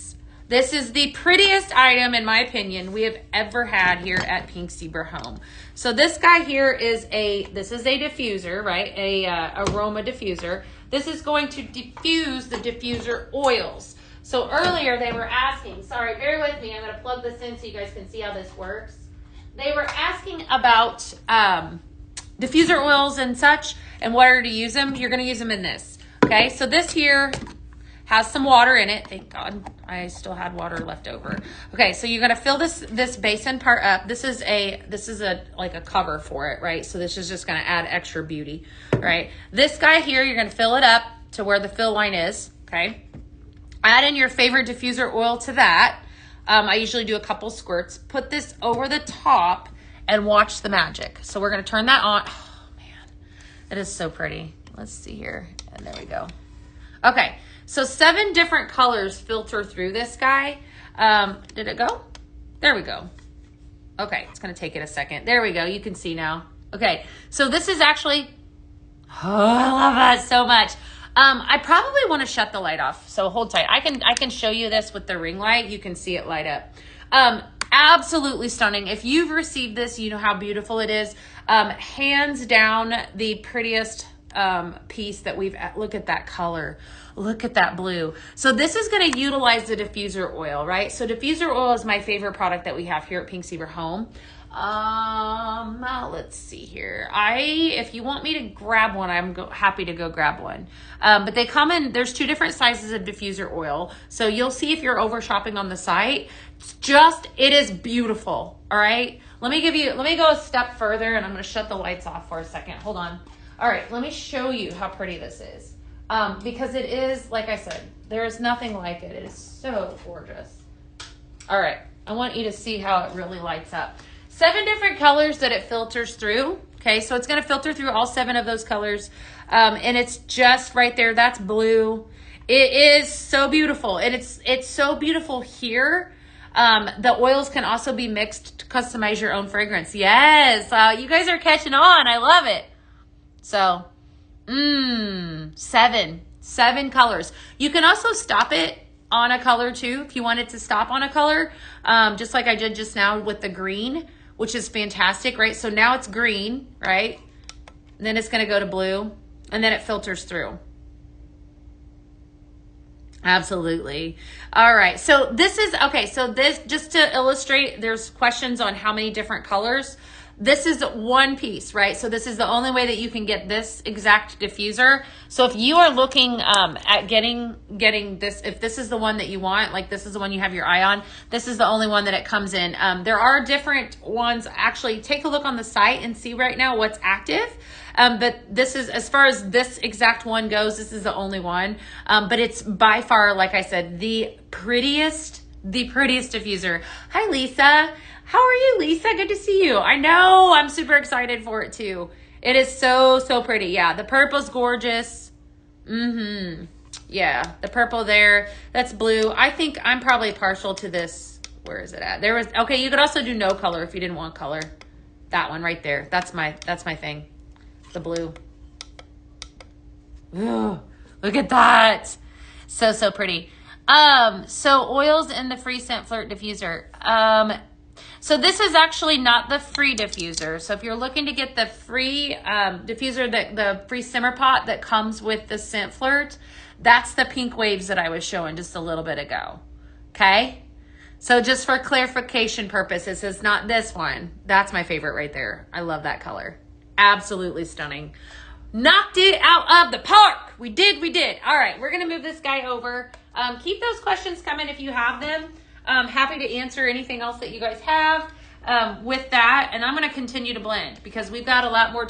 This is the prettiest item, in my opinion, we have ever had here at Pink Zebra Home. So this guy here is a diffuser, right? A aroma diffuser. This is going to diffuse the diffuser oils. So earlier they were asking, sorry, bear with me. I'm going to plug this in so you guys can see how this works. They were asking about diffuser oils and such and where to use them. You're going to use them in this. Okay, so this here has some water in it. Thank God I still had water left over. Okay, so you're gonna fill this basin part up. This is like a cover for it, right? So this is just gonna add extra beauty, right? This guy here, you're gonna fill it up to where the fill line is, okay? Add in your favorite diffuser oil to that. I usually do a couple squirts. Put this over the top and watch the magic. So we're gonna turn that on. Oh man, it is so pretty. Let's see here, and there we go. Okay. So 7 different colors filter through this guy. Did it go? There we go. Okay, it's gonna take it a second. There we go, you can see now. Okay, so this is actually, I love that so much. I probably wanna shut the light off, so hold tight. I can show you this with the ring light. You can see it light up. Absolutely stunning. If you've received this, you know how beautiful it is. Hands down, the prettiest piece that look at that color. Look at that blue. So this is going to utilize the diffuser oil, right? So diffuser oil is my favorite product that we have here at Pink Zebra Home. Let's see here. If you want me to grab one, I'm happy to go grab one. But they come in, there's 2 different sizes of diffuser oil. So you'll see if you're over shopping on the site. It is beautiful. All right. Let me go a step further, and I'm going to shut the lights off for a second. Hold on. All right. Let me show you how pretty this is. Because it is, like I said, there is nothing like it. It is so gorgeous. All right. I want you to see how it really lights up. 7 different colors that it filters through. Okay, so it's going to filter through all 7 of those colors. And it's just right there. That's blue. It is so beautiful. And it's so beautiful here. The oils can also be mixed to customize your own fragrance. Yes, you guys are catching on. I love it. So, 7 colors. You can also stop it on a color too if you wanted to stop on a color, just like I did just now with the green, which is fantastic, right? So now it's green, right? And then it's going to go to blue, and then it filters through. Absolutely. All right. So this is, okay, so this, just to illustrate, there's questions on how many different colors. This is one piece, right? So this is the only way that you can get this exact diffuser. So if you are looking at getting this, if this is the one that you want, like this is the one you have your eye on, this is the only one that it comes in. There are different ones. Actually, take a look on the site and see right now what's active. But this is, as far as this exact one goes, this is the only one. But it's by far, like I said, the prettiest diffuser. Hi, Lisa. How are you, Lisa? Good to see you. I know, I'm super excited for it too. It is so, so pretty. Yeah, the purple's gorgeous. Yeah, the purple there, that's blue. I think I'm probably partial to this. Where is it at? Okay, you could also do no color if you didn't want color. That one right there. That's my thing. The blue. Ooh, look at that. So, so pretty. So oils in the free scent flirt diffuser. So this is actually not the free diffuser. So if you're looking to get the free diffuser, the free simmer pot that comes with the scent flirt, that's the pink waves that I was showing just a little bit ago. Okay. So just for clarification purposes, it's not this one. That's my favorite right there. I love that color. Absolutely stunning. Knocked it out of the park. We did. All right, we're gonna move this guy over. Keep those questions coming if you have them. Happy to answer anything else that you guys have with that. And I'm gonna continue to blend because we've got a lot more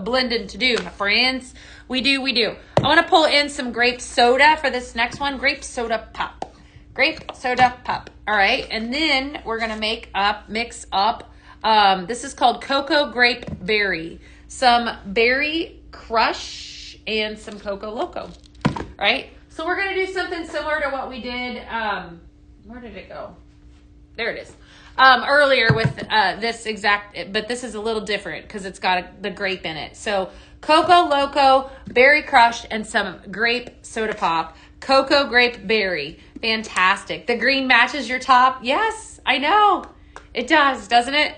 blending to do, my friends. We do. I wanna pull in some grape soda for this next one. Grape soda pop. All right, and then we're gonna mix up. This is called Cocoa Grape Berry. Some berry crush and some Coco Loco, right? So we're going to do something similar to what we did. Where did it go? There it is. Earlier with this exact, but this is a little different because it's got the grape in it. So Coco Loco, berry crush, and some grape soda pop. Cocoa Grape Berry. Fantastic. The green matches your top. Yes, I know. It does, doesn't it?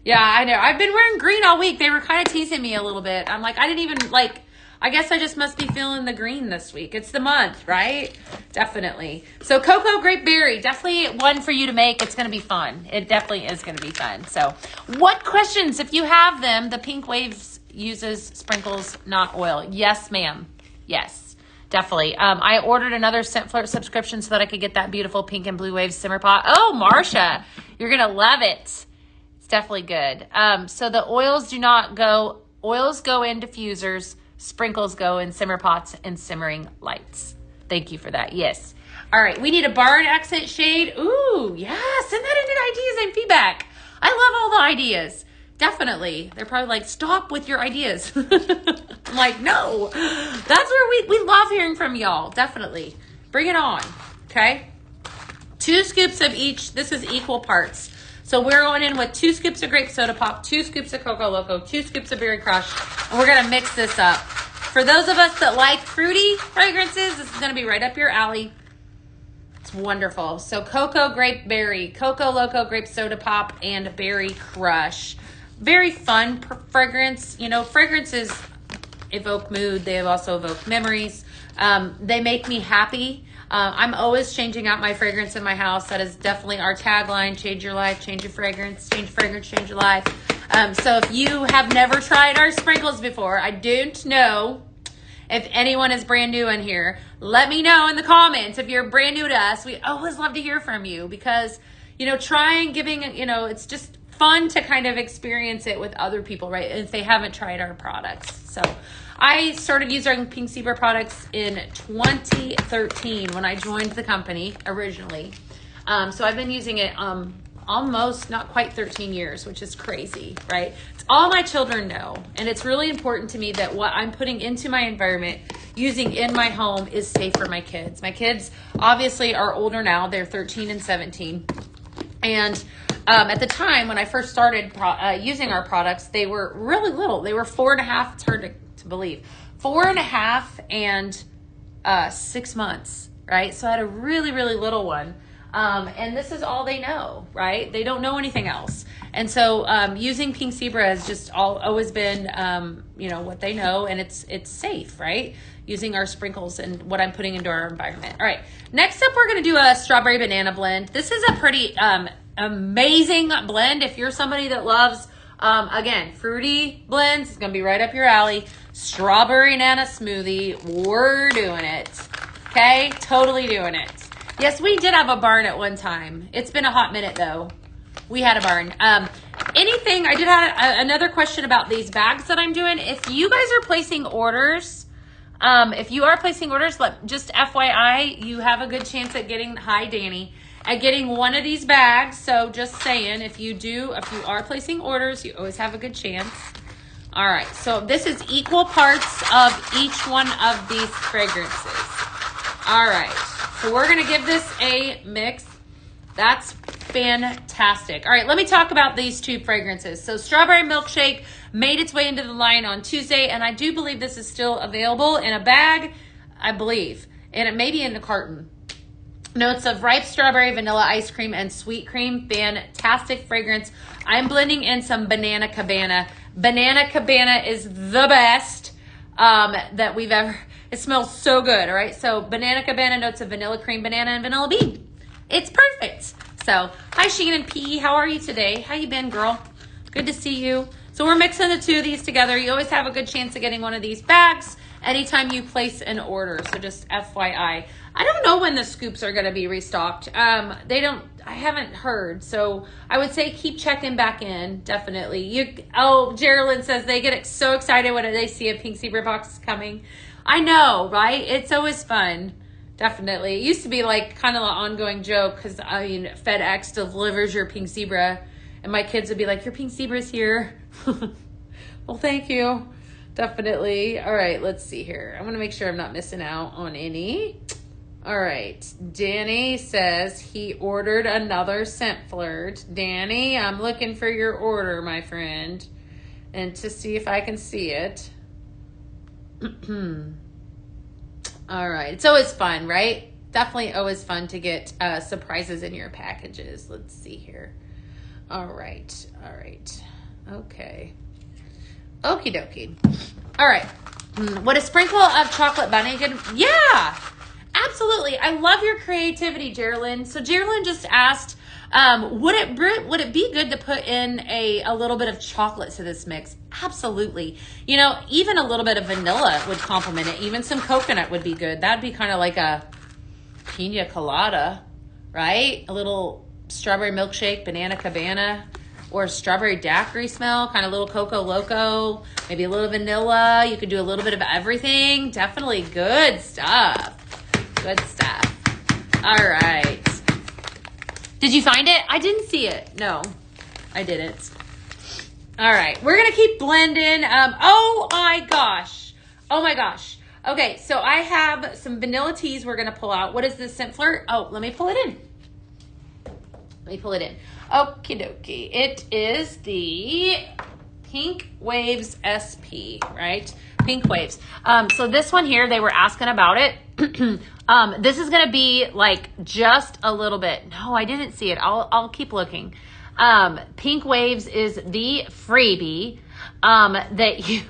Yeah, I know. I've been wearing green all week. They were kind of teasing me a little bit. I'm like, I guess I just must be feeling the green this week. It's the month, right? Definitely. So Cocoa Grape Berry, definitely one for you to make. It's going to be fun. It definitely is going to be fun. So what questions, if you have them, the Pink Waves uses sprinkles, not oil. Yes, ma'am. Yes, definitely. I ordered another Scent Flirt subscription so that I could get that beautiful pink and blue wave simmer pot. Oh, Marsha, you're going to love it. Definitely good. So the oils go in diffusers, sprinkles go in simmer pots and simmering lights. Thank you for that. Yes. All right. We need a barn accent shade. Ooh, yeah. Send that in ideas and feedback. I love all the ideas. Definitely. They're probably like, stop with your ideas. I'm like, no, that's where we love hearing from y'all. Definitely. Bring it on. Okay. 2 scoops of each. This is equal parts. So we're going in with 2 scoops of grape soda pop, 2 scoops of Coco Loco, 2 scoops of berry crush, and we're going to mix this up. For those of us that like fruity fragrances, this is going to be right up your alley. It's wonderful. So Cocoa Grape Berry, Coco Loco Grape Soda Pop, and Berry Crush. Very fun fragrance. You know, fragrances evoke mood. They also evoke memories. They make me happy. I'm always changing out my fragrance in my house. That is definitely our tagline: change your life, change your fragrance, change your life. So if you have never tried our sprinkles before, I don't know if anyone is brand new in here. Let me know in the comments if you're brand new to us. We always love to hear from you because, trying, giving, it's just fun to kind of experience it with other people, right? If they haven't tried our products. So I started using Pink Zebra products in 2013 when I joined the company originally. So I've been using it almost not quite 13 years, which is crazy, right? It's all my children know. And it's really important to me that what I'm putting into my environment, using in my home, is safe for my kids. My kids obviously are older now. They're 13 and 17. And at the time when I first started using our products, they were really little. They were 4.5. It's hard to believe. 4.5 and 6 months, right? So I had a really, really little one. And this is all they know, right? They don't know anything else. And so using Pink Zebra has just always been, what they know, and it's safe, right? Using our sprinkles and what I'm putting into our environment. All right, next up, we're going to do a strawberry banana blend. This is a pretty amazing blend. If you're somebody that loves, again, fruity blends, it's going to be right up your alley. Strawberry banana smoothie, we're doing it. Okay, totally doing it. Yes, we did have a barn at one time. It's been a hot minute though. We had a barn. I did have another question about these bags that I'm doing. If you guys are placing orders, just FYI, you have a good chance at getting, hi Danny, at getting one of these bags. So just saying, if you are placing orders, you always have a good chance. All right, so this is equal parts of each one of these fragrances. All right. So we're going to give this a mix. That's fantastic. All right, let me talk about these two fragrances. So Strawberry Milkshake made its way into the line on Tuesday, and I do believe this is still available in a bag, I believe, and it may be in the carton. Notes of ripe strawberry, vanilla ice cream, and sweet cream. Fantastic fragrance. I'm blending in some Banana Cabana. Banana Cabana is the best that we've ever... It smells so good, all right? So Banana Cabana, notes of vanilla cream, banana, and vanilla bean. It's perfect. So hi, Shannon P. How are you today? How you been, girl? Good to see you. So we're mixing the two of these together. You always have a good chance of getting one of these bags anytime you place an order. So just FYI. I don't know when the scoops are going to be restocked. I haven't heard. So I would say keep checking back in, definitely. Geraldine says they get so excited when they see a Pink Zebra box coming. I know, right? It's always fun. Definitely. It used to be like kind of an ongoing joke because, FedEx delivers your Pink Zebra and my kids would be like, your Pink Zebra's here. Well, thank you. Definitely. All right, let's see here. I want to make sure I'm not missing out on any. All right. Danny says he ordered another scent flirt. Danny, I'm looking for your order, my friend, and to see if I can see it. All right. It's always fun, right? Definitely always fun to get surprises in your packages. Let's see here. All right. Okay. Okie dokie. All right. Would a sprinkle of chocolate bunny good? Yeah, absolutely. I love your creativity, Geraldine. So Geraldine just asked, would it be good to put in a little bit of chocolate to this mix? Absolutely. Even a little bit of vanilla would complement it. Even some coconut would be good. That'd be kind of like a pina colada, right? A little strawberry milkshake, Banana Cabana, or strawberry daiquiri smell, kind of little Coco Loco, maybe a little vanilla. You could do a little bit of everything. Definitely good stuff. Good stuff. All right. Did you find it? I didn't see it. No, I didn't. All right. We're going to keep blending. Oh my gosh. Okay. So I have some vanilla teas we're going to pull out. What is this scent flirt? Oh, let me pull it in. Okie dokie. It is the Pink Waves SP, right? Pink Waves. So this one here, they were asking about it. This is going to be like just a little bit. No, I didn't see it. I'll keep looking. Pink Waves is the freebie that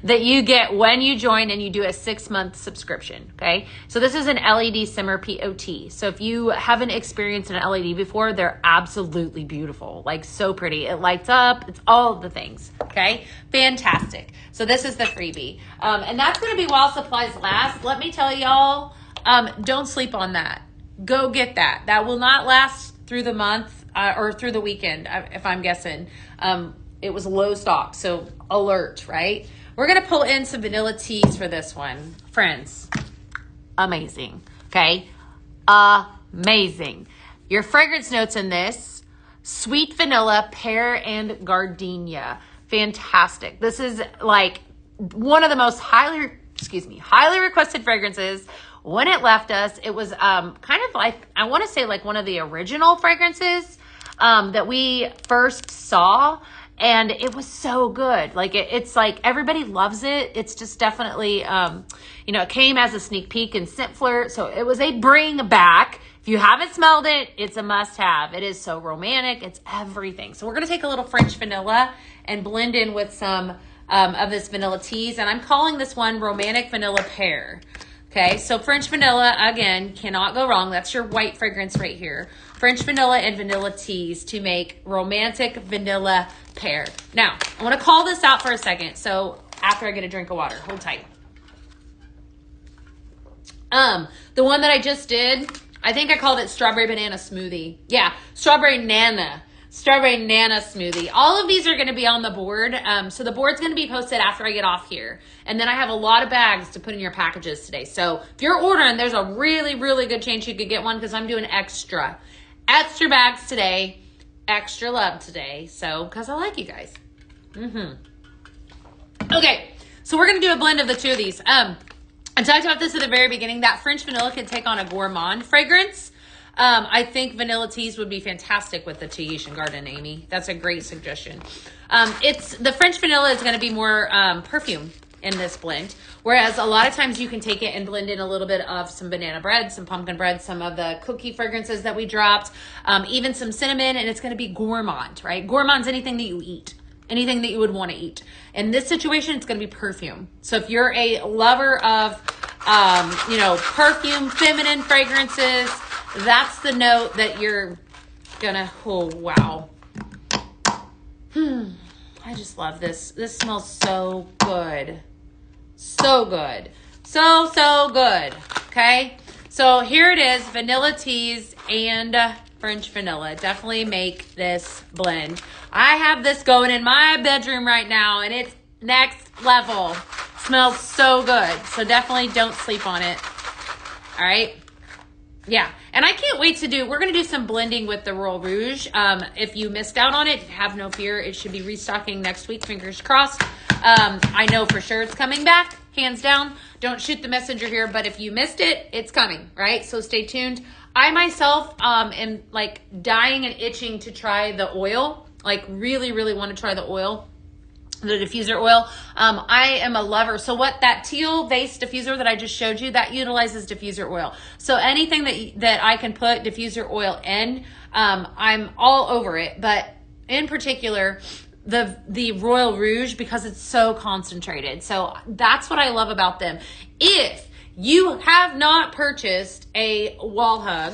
that you get when you join and you do a 6-month subscription. Okay. So this is an LED simmer POT. So if you haven't experienced an LED before, they're absolutely beautiful. Like so pretty. It lights up. It's all of the things. Okay. Fantastic. So this is the freebie. And that's going to be while supplies last. Let me tell y'all, don't sleep on that. Go get that. That will not last through the month or through the weekend, if I'm guessing. It was low stock, so alert, right? We're going to pull in some vanilla teas for this one. Friends, amazing, okay? Amazing. Your fragrance notes in this, sweet vanilla, pear, and gardenia. Fantastic. This is like one of the most highly requested fragrances. When it left us, it was kind of like, I want to say like one of the original fragrances that we first saw. And it was so good. Like it's like everybody loves it. It's just definitely, it came as a sneak peek in Scent Flirt. So it was a bring back. If you haven't smelled it, it's a must have. It is so romantic. It's everything. So we're going to take a little French vanilla and blend in with some of this vanilla teas. And I'm calling this one Romantic Vanilla Pear. Okay, so French vanilla, again, cannot go wrong. That's your white fragrance right here. French vanilla and vanilla teas to make Romantic Vanilla Pear. Now, I want to call this out for a second. So after I get a drink of water, hold tight. The one that I just did, I think I called it Strawberry Banana Smoothie. Yeah, Strawberry Nana Smoothie. All of these are going to be on the board. So the board's going to be posted after I get off here. And then I have a lot of bags to put in your packages today. So if you're ordering, there's a really, really good chance you could get one because I'm doing extra bags today, extra love today. So, because I like you guys. Okay, so we're going to do a blend of the two of these. I talked about this at the very beginning. That French vanilla can take on a gourmand fragrance. I think vanilla teas would be fantastic with the Tahitian Garden, Amy. That's a great suggestion. The French vanilla is going to be more perfume in this blend, whereas a lot of times you can take it and blend in a little bit of some banana bread, some pumpkin bread, some of the cookie fragrances that we dropped, even some cinnamon, and it's going to be gourmand, right? Gourmand's anything that you eat. Anything that you would want to eat. In this situation, it's going to be perfume. So if you're a lover of, perfume, feminine fragrances, that's the note that you're gonna, oh, wow. I just love this. This smells so good. So good. So good. Okay. So here it is, vanilla teas and French vanilla. Definitely make this blend. I have this going in my bedroom right now and it's next level. Smells so good. So definitely don't sleep on it. All right. Yeah, and I can't wait we're going to do some blending with the Royal Rouge. If you missed out on it, have no fear. It should be restocking next week, fingers crossed. I know for sure it's coming back, hands down. Don't shoot the messenger here, but if you missed it, it's coming, right? So stay tuned. I myself am like dying and itching to try the oil, like really, really want to try the oil. The diffuser oil. I am a lover. So what that teal base diffuser that I just showed you, that utilizes diffuser oil. So anything that I can put diffuser oil in, I'm all over it. But in particular, the Royal Rouge, because it's so concentrated. So that's what I love about them. If you have not purchased a wall hug,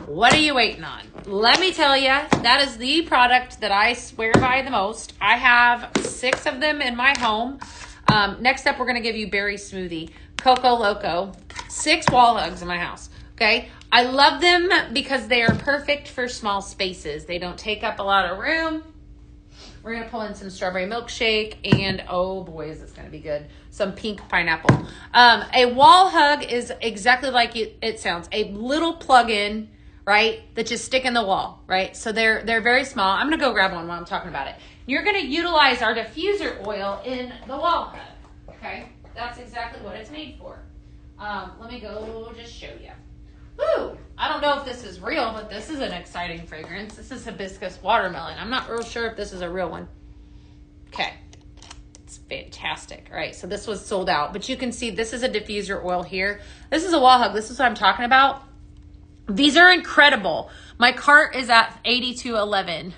what are you waiting on? Let me tell you, that is the product that I swear by the most. I have 6 of them in my home. Next up, we're going to give you Berry Smoothie, Coco Loco, 6 wall hugs in my house. Okay. I love them because they are perfect for small spaces. They don't take up a lot of room. We're going to pull in some strawberry milkshake and, oh boy, is this going to be good, some pink pineapple. A wall hug is exactly like it sounds, a little plug-in, right, that just stick in the wall, right? So they're very small. I'm going to go grab one while I'm talking about it. You're going to utilize our diffuser oil in the wall hug, okay? That's exactly what it's made for. Let me go just show you. Woo! I don't know if this is real, but this is an exciting fragrance. This is hibiscus watermelon. I'm not real sure if this is a real one. Okay. It's fantastic. All right, so this was sold out, but you can see this is a diffuser oil here. This is a wall hug. This is what I'm talking about. These are incredible. My cart is at $82.11.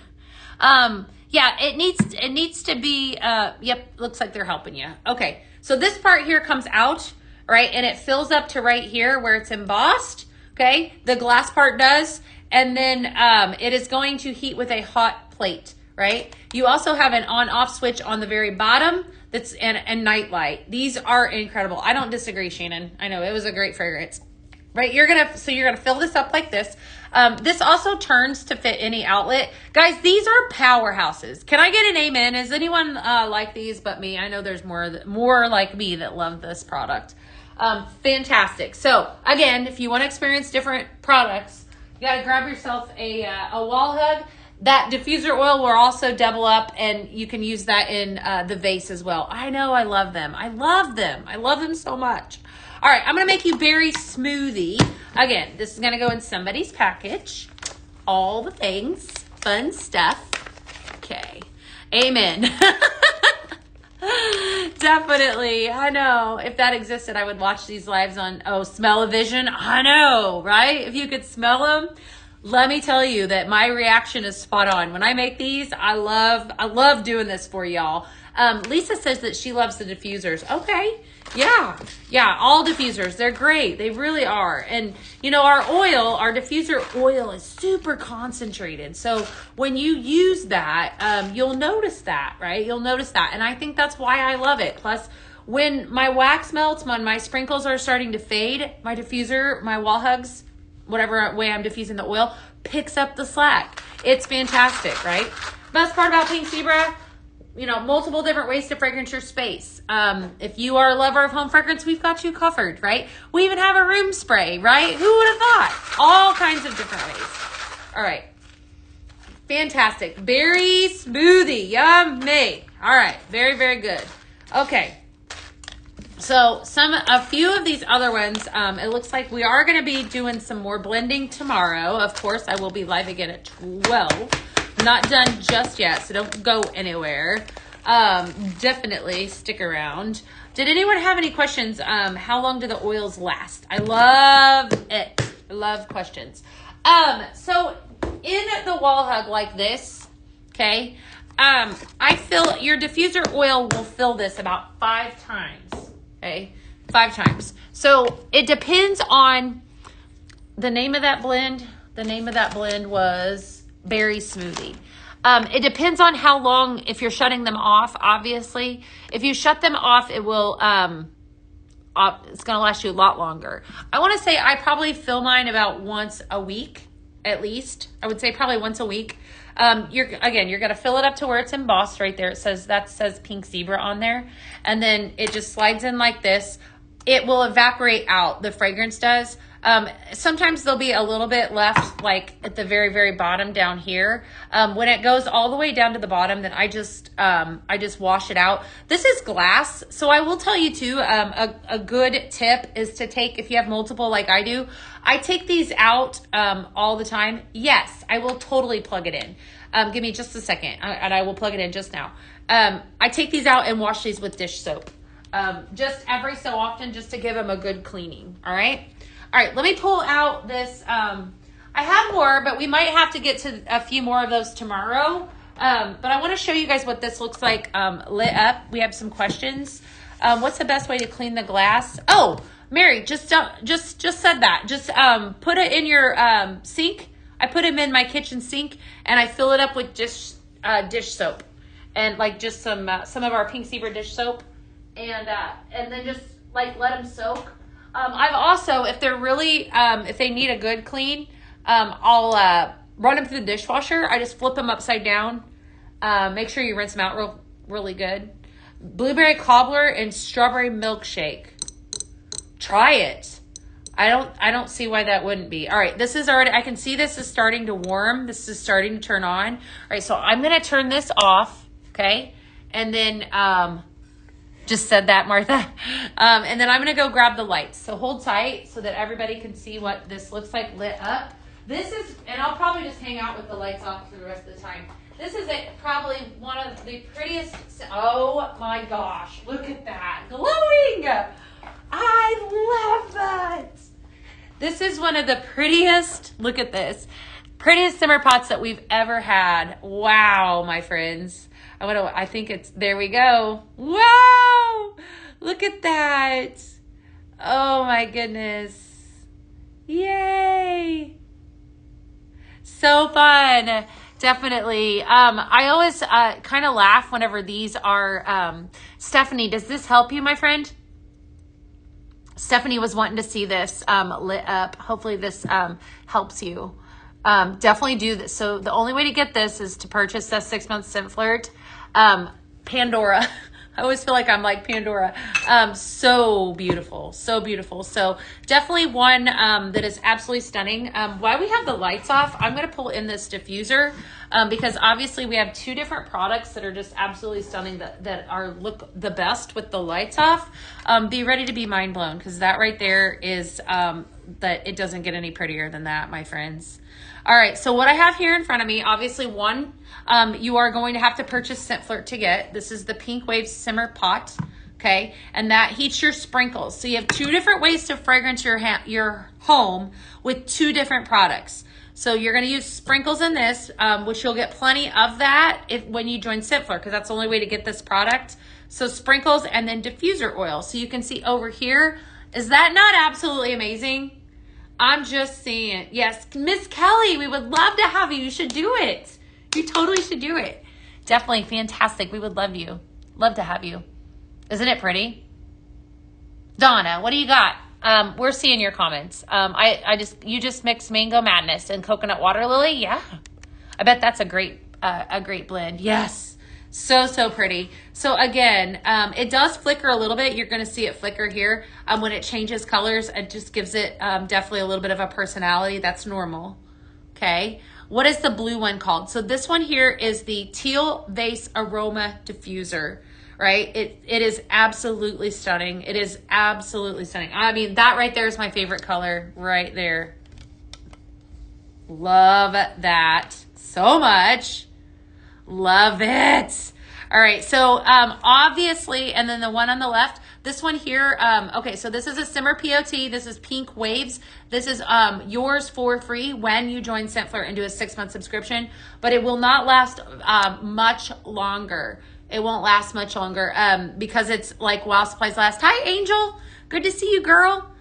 Yeah, it needs to be, yep, looks like they're helping you. Okay, so this part here comes out, right, and it fills up to right here where it's embossed, okay? The glass part does, and then it is going to heat with a hot plate, right? You also have an on-off switch on the very bottom that's and night light. These are incredible. I don't disagree, Shannon. I know, it was a great fragrance. Right, you're gonna fill this up like this. This also turns to fit any outlet. Guys, these are powerhouses. Can I get an amen? Is anyone like these but me? I know there's more like me that love this product. Fantastic. So again, if you want to experience different products, you gotta grab yourself a wall hug. That diffuser oil will also double up, and you can use that in the vase as well. I know, I love them. I love them. I love them so much. All right, I'm going to make you berry smoothie. Again, this is going to go in somebody's package. All the things, fun stuff. Okay, amen. Definitely, I know. If that existed, I would watch these lives on, Smell-O-Vision. I know, right? If you could smell them. Let me tell you that my reaction is spot on. When I make these, I love doing this for y'all. Lisa says that she loves the diffusers. Okay. Yeah, all diffusers. They're great. They really are. And, you know, our diffuser oil is super concentrated. So when you use that, you'll notice that, right? You'll notice that. And I think that's why I love it. Plus, when my wax melts, when my sprinkles are starting to fade, my diffuser, my wall hugs, whatever way I'm diffusing the oil, picks up the slack. It's fantastic, right? Best part about Pink Zebra, you know, multiple different ways to fragrance your space. If you are a lover of home fragrance, we've got you covered, right? We even have a room spray, right? Who would have thought? All kinds of different ways. All right. Fantastic. Berry smoothie. Yummy. All right. Very, very good. Okay. So a few of these other ones, it looks like we are going to be doing some more blending tomorrow. Of course, I will be live again at 12. Not done just yet, so don't go anywhere. Definitely stick around. Did anyone have any questions? How long do the oils last? I love it. I love questions. So in the wall hug like this, okay, I fill your diffuser oil will fill this about 5 times. Okay, 5 times. So it depends on the name of that blend. The name of that blend was Berry Smoothie. It depends on how long, if you're shutting them off, obviously. If you shut them off, it will, it's going to last you a lot longer. I want to say I probably fill mine about once a week, at least. I would say probably once a week. You're going to fill it up to where it's embossed right there. It says Pink Zebra on there. And then it just slides in like this. It will evaporate out. The fragrance does. Sometimes there'll be a little bit left like at the very, very bottom down here. When it goes all the way down to the bottom, then I just wash it out. This is glass. So I will tell you too, a good tip is to take, if you have multiple like I do, I take these out, all the time. Yes, I will totally plug it in. Give me just a second and I will plug it in just now. I take these out and wash these with dish soap. Just every so often just to give them a good cleaning. All right. All right, let me pull out this. I have more, but we might have to get to a few more of those tomorrow. But I want to show you guys what this looks like lit up. We have some questions. What's the best way to clean the glass? Oh, Mary, just said that. Just put it in your sink. I put them in my kitchen sink, and I fill it up with dish soap, and like just some of our Pink Zebra dish soap, and then just like let them soak. I've also, if they're really, if they need a good clean, I'll run them through the dishwasher. I just flip them upside down. Make sure you rinse them out really good. Blueberry cobbler and strawberry milkshake. Try it. I don't see why that wouldn't be. All right, this is already, I can see this is starting to warm. This is starting to turn on. All right, so I'm going to turn this off, okay? And then, just said that, Martha. And then I'm going to go grab the lights. So hold tight so that everybody can see what this looks like lit up. This is, and I'll probably just hang out with the lights off for the rest of the time. This is probably one of the prettiest, oh my gosh, look at that, glowing. I love that. This is one of the prettiest, look at this. Prettiest simmer pots that we've ever had. Wow, my friends. I think it's, there we go. Wow. Look at that. Oh my goodness. Yay. So fun. Definitely. I always kind of laugh whenever these are, Stephanie, does this help you, my friend? Stephanie was wanting to see this lit up. Hopefully this helps you. Definitely do this. So the only way to get this is to purchase the 6-month Scent Flirt. Pandora. I always feel like I'm like Pandora. So beautiful. So beautiful. So definitely one that is absolutely stunning. While we have the lights off, I'm going to pull in this diffuser because obviously we have 2 different products that are just absolutely stunning that are look the best with the lights off. Be ready to be mind blown because that right there is that it doesn't get any prettier than that, my friends. All right, so what I have here in front of me, obviously one, you are going to have to purchase Scent Flirt to get. This is the Pink Waves Simmer Pot, okay? And that heats your sprinkles. So you have 2 different ways to fragrance your home with 2 different products. So you're going to use sprinkles in this, which you'll get plenty of that when you join Scent Flirt, because that's the only way to get this product. So sprinkles and then diffuser oil. So you can see over here, is that not absolutely amazing? I'm just saying, yes, Miss Kelly, we would love to have you. You should do it. You totally should do it. Definitely fantastic. We would love you. Love to have you. Isn't it pretty? Donna, what do you got? We're seeing your comments. You just mixed Mango Madness and Coconut Water Lily. Yeah. I bet that's a great blend. Yes. So pretty. So again, it does flicker a little bit. You're going to see it flicker here. When it changes colors, it just gives it definitely a little bit of a personality. That's normal. Okay. What is the blue one called? So this one here is the Teal Vase Aroma Diffuser, right? It is absolutely stunning. It is absolutely stunning. I mean, that right there is my favorite color right there. Love that so much. Love it. All right. So, obviously, and then the one on the left, this one here. Okay. So this is a Simmer POT. This is Pink Waves. This is, yours for free when you join Scent Flirt and do a 6-month subscription, but it will not last, much longer. It won't last much longer, because it's like while supplies last. Hi, Angel. Good to see you, girl.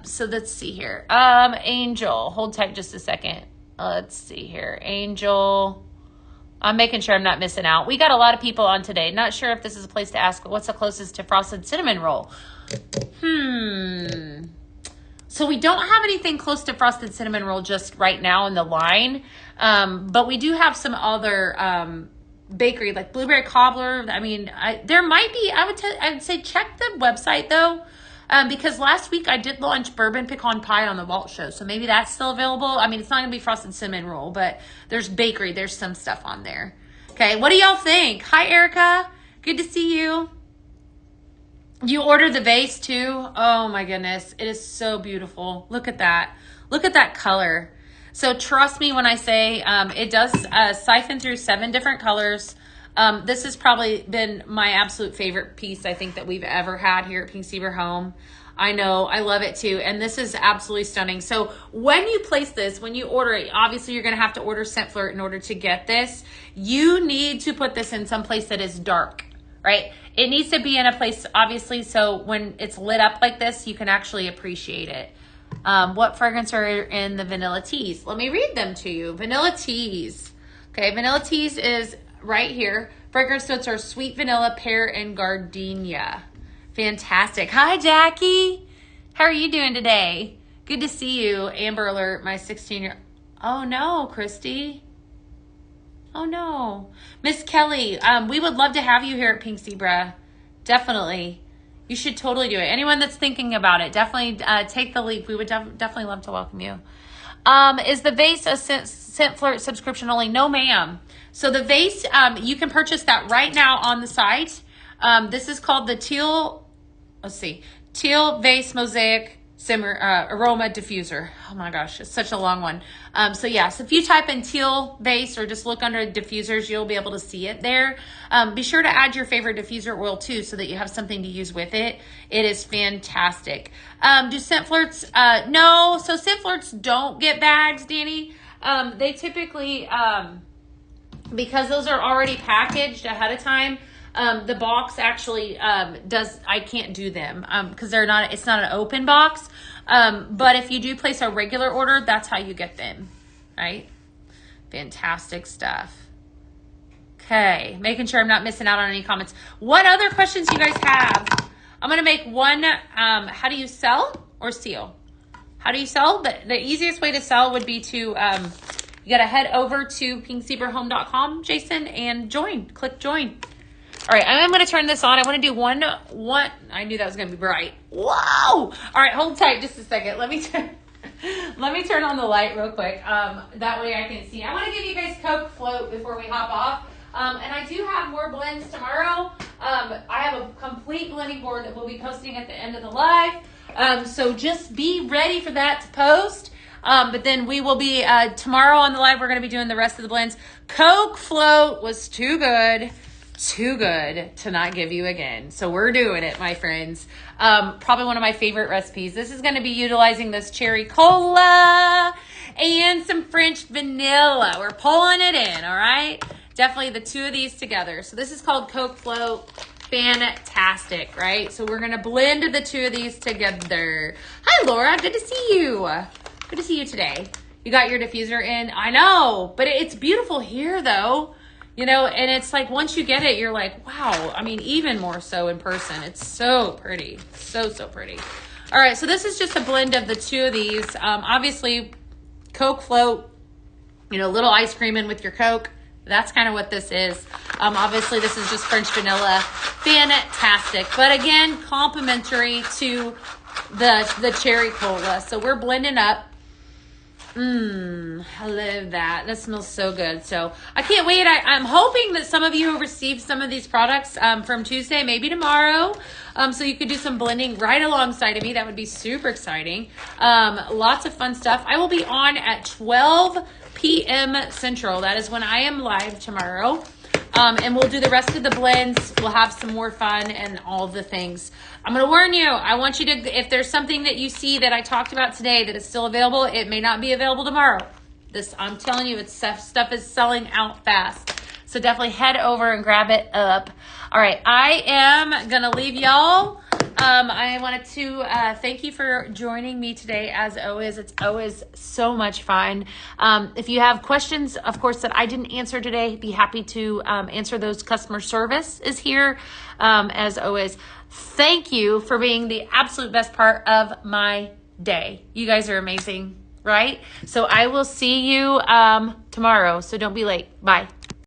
So let's see here. Angel, hold tight just a second. Let's see here. Angel. I'm making sure I'm not missing out. We got a lot of people on today. Not sure if this is a place to ask, what's the closest to frosted cinnamon roll? So we don't have anything close to frosted cinnamon roll just right now in the line. But we do have some other bakery, like blueberry cobbler. I mean, there might be, I would say check the website though. Because last week I did launch bourbon pecan pie on the Vault Show. So maybe that's still available. I mean, it's not going to be frosted cinnamon roll, but there's bakery. There's some stuff on there. Okay. What do y'all think? Hi, Erica. Good to see you. You ordered the vase too. Oh my goodness. It is so beautiful. Look at that. Look at that color. So trust me when I say, it does siphon through 7 different colors. This has probably been my absolute favorite piece I think that we've ever had here at Pink Zebra Home. I know, I love it too. And this is absolutely stunning. So when you place this, when you order it, obviously you're going to have to order Scent Flirt in order to get this. You need to put this in some place that is dark, right? It needs to be in a place, obviously, so when it's lit up like this, you can actually appreciate it. What fragrance are in the vanilla teas? Let me read them to you. Vanilla teas. Okay, vanilla teas is right here. Fragrance notes are sweet vanilla, pear, and gardenia. Fantastic. Hi, Jackie. How are you doing today? Good to see you. Amber Alert, my 16-year. Oh, no, Christy. Oh, no. Miss Kelly, we would love to have you here at Pink Zebra. Definitely. You should totally do it. Anyone that's thinking about it, definitely take the leap. We would definitely love to welcome you. Is the vase a Scent Flirt subscription only? No, ma'am. So the vase, you can purchase that right now on the site. This is called the Teal Vase Mosaic Simmer Aroma Diffuser. Oh my gosh, it's such a long one. So yes, if you type in Teal Vase or just look under diffusers, you'll be able to see it there. Be sure to add your favorite diffuser oil too, so that you have something to use with it. It is fantastic. Do Scent Flirts? No. So Scent Flirts don't get bags, Danny. They typically, because those are already packaged ahead of time, the box actually I can't do them because it's not an open box. But if you do place a regular order, that's how you get them, right? Fantastic stuff. Okay, making sure I'm not missing out on any comments. What other questions you guys have? I'm going to make one, how do you sell or seal? How do you sell? The easiest way to sell would be to, you got to head over to pinkzebrahome.com, Jason, and click join. All right, I'm going to turn this on. I want to do one. I knew that was going to be bright. Whoa! All right, hold tight just a second. Let me turn on the light real quick. That way I can see. I want to give you guys Coke Float before we hop off. And I do have more blends tomorrow. I have a complete blending board that we'll be posting at the end of the live. So just be ready for that to post. But then we will be, tomorrow on the live, we're going to be doing the rest of the blends. Coke Float was too good to not give you again. So we're doing it, my friends. Probably one of my favorite recipes. This is going to be utilizing this cherry cola and some French vanilla. We're pulling it in, all right? Definitely the two of these together. So this is called Coke Float. Fantastic, right? So we're going to blend the two of these together. Hi, Laura. Good to see you. Good to see you today. You got your diffuser in? I know, but it's beautiful here, though. You know, and it's like once you get it, you're like, wow. I mean, even more so in person. It's so pretty. So pretty. All right, so this is just a blend of the two of these. Obviously, Coke Float, you know, little ice cream in with your Coke. That's kind of what this is. Obviously, this is just French vanilla. Fantastic. But again, complimentary to the cherry cola. So we're blending up. I love that. That smells so good. So I can't wait. I'm hoping that some of you have received some of these products from Tuesday, maybe tomorrow. So you could do some blending right alongside of me. That would be super exciting. Lots of fun stuff. I will be on at 12 p.m. Central. That is when I am live tomorrow. And we'll do the rest of the blends. We'll have some more fun and all the things. I'm going to warn you. I want you to, if there's something that you see that I talked about today that is still available, it may not be available tomorrow. I'm telling you, stuff is selling out fast. So definitely head over and grab it up. All right. I am going to leave y'all. I wanted to thank you for joining me today. As always, it's always so much fun. If you have questions, of course, that I didn't answer today, be happy to answer those. Customer service is here. As always, thank you for being the absolute best part of my day. You guys are amazing, right? So I will see you tomorrow. So don't be late. Bye.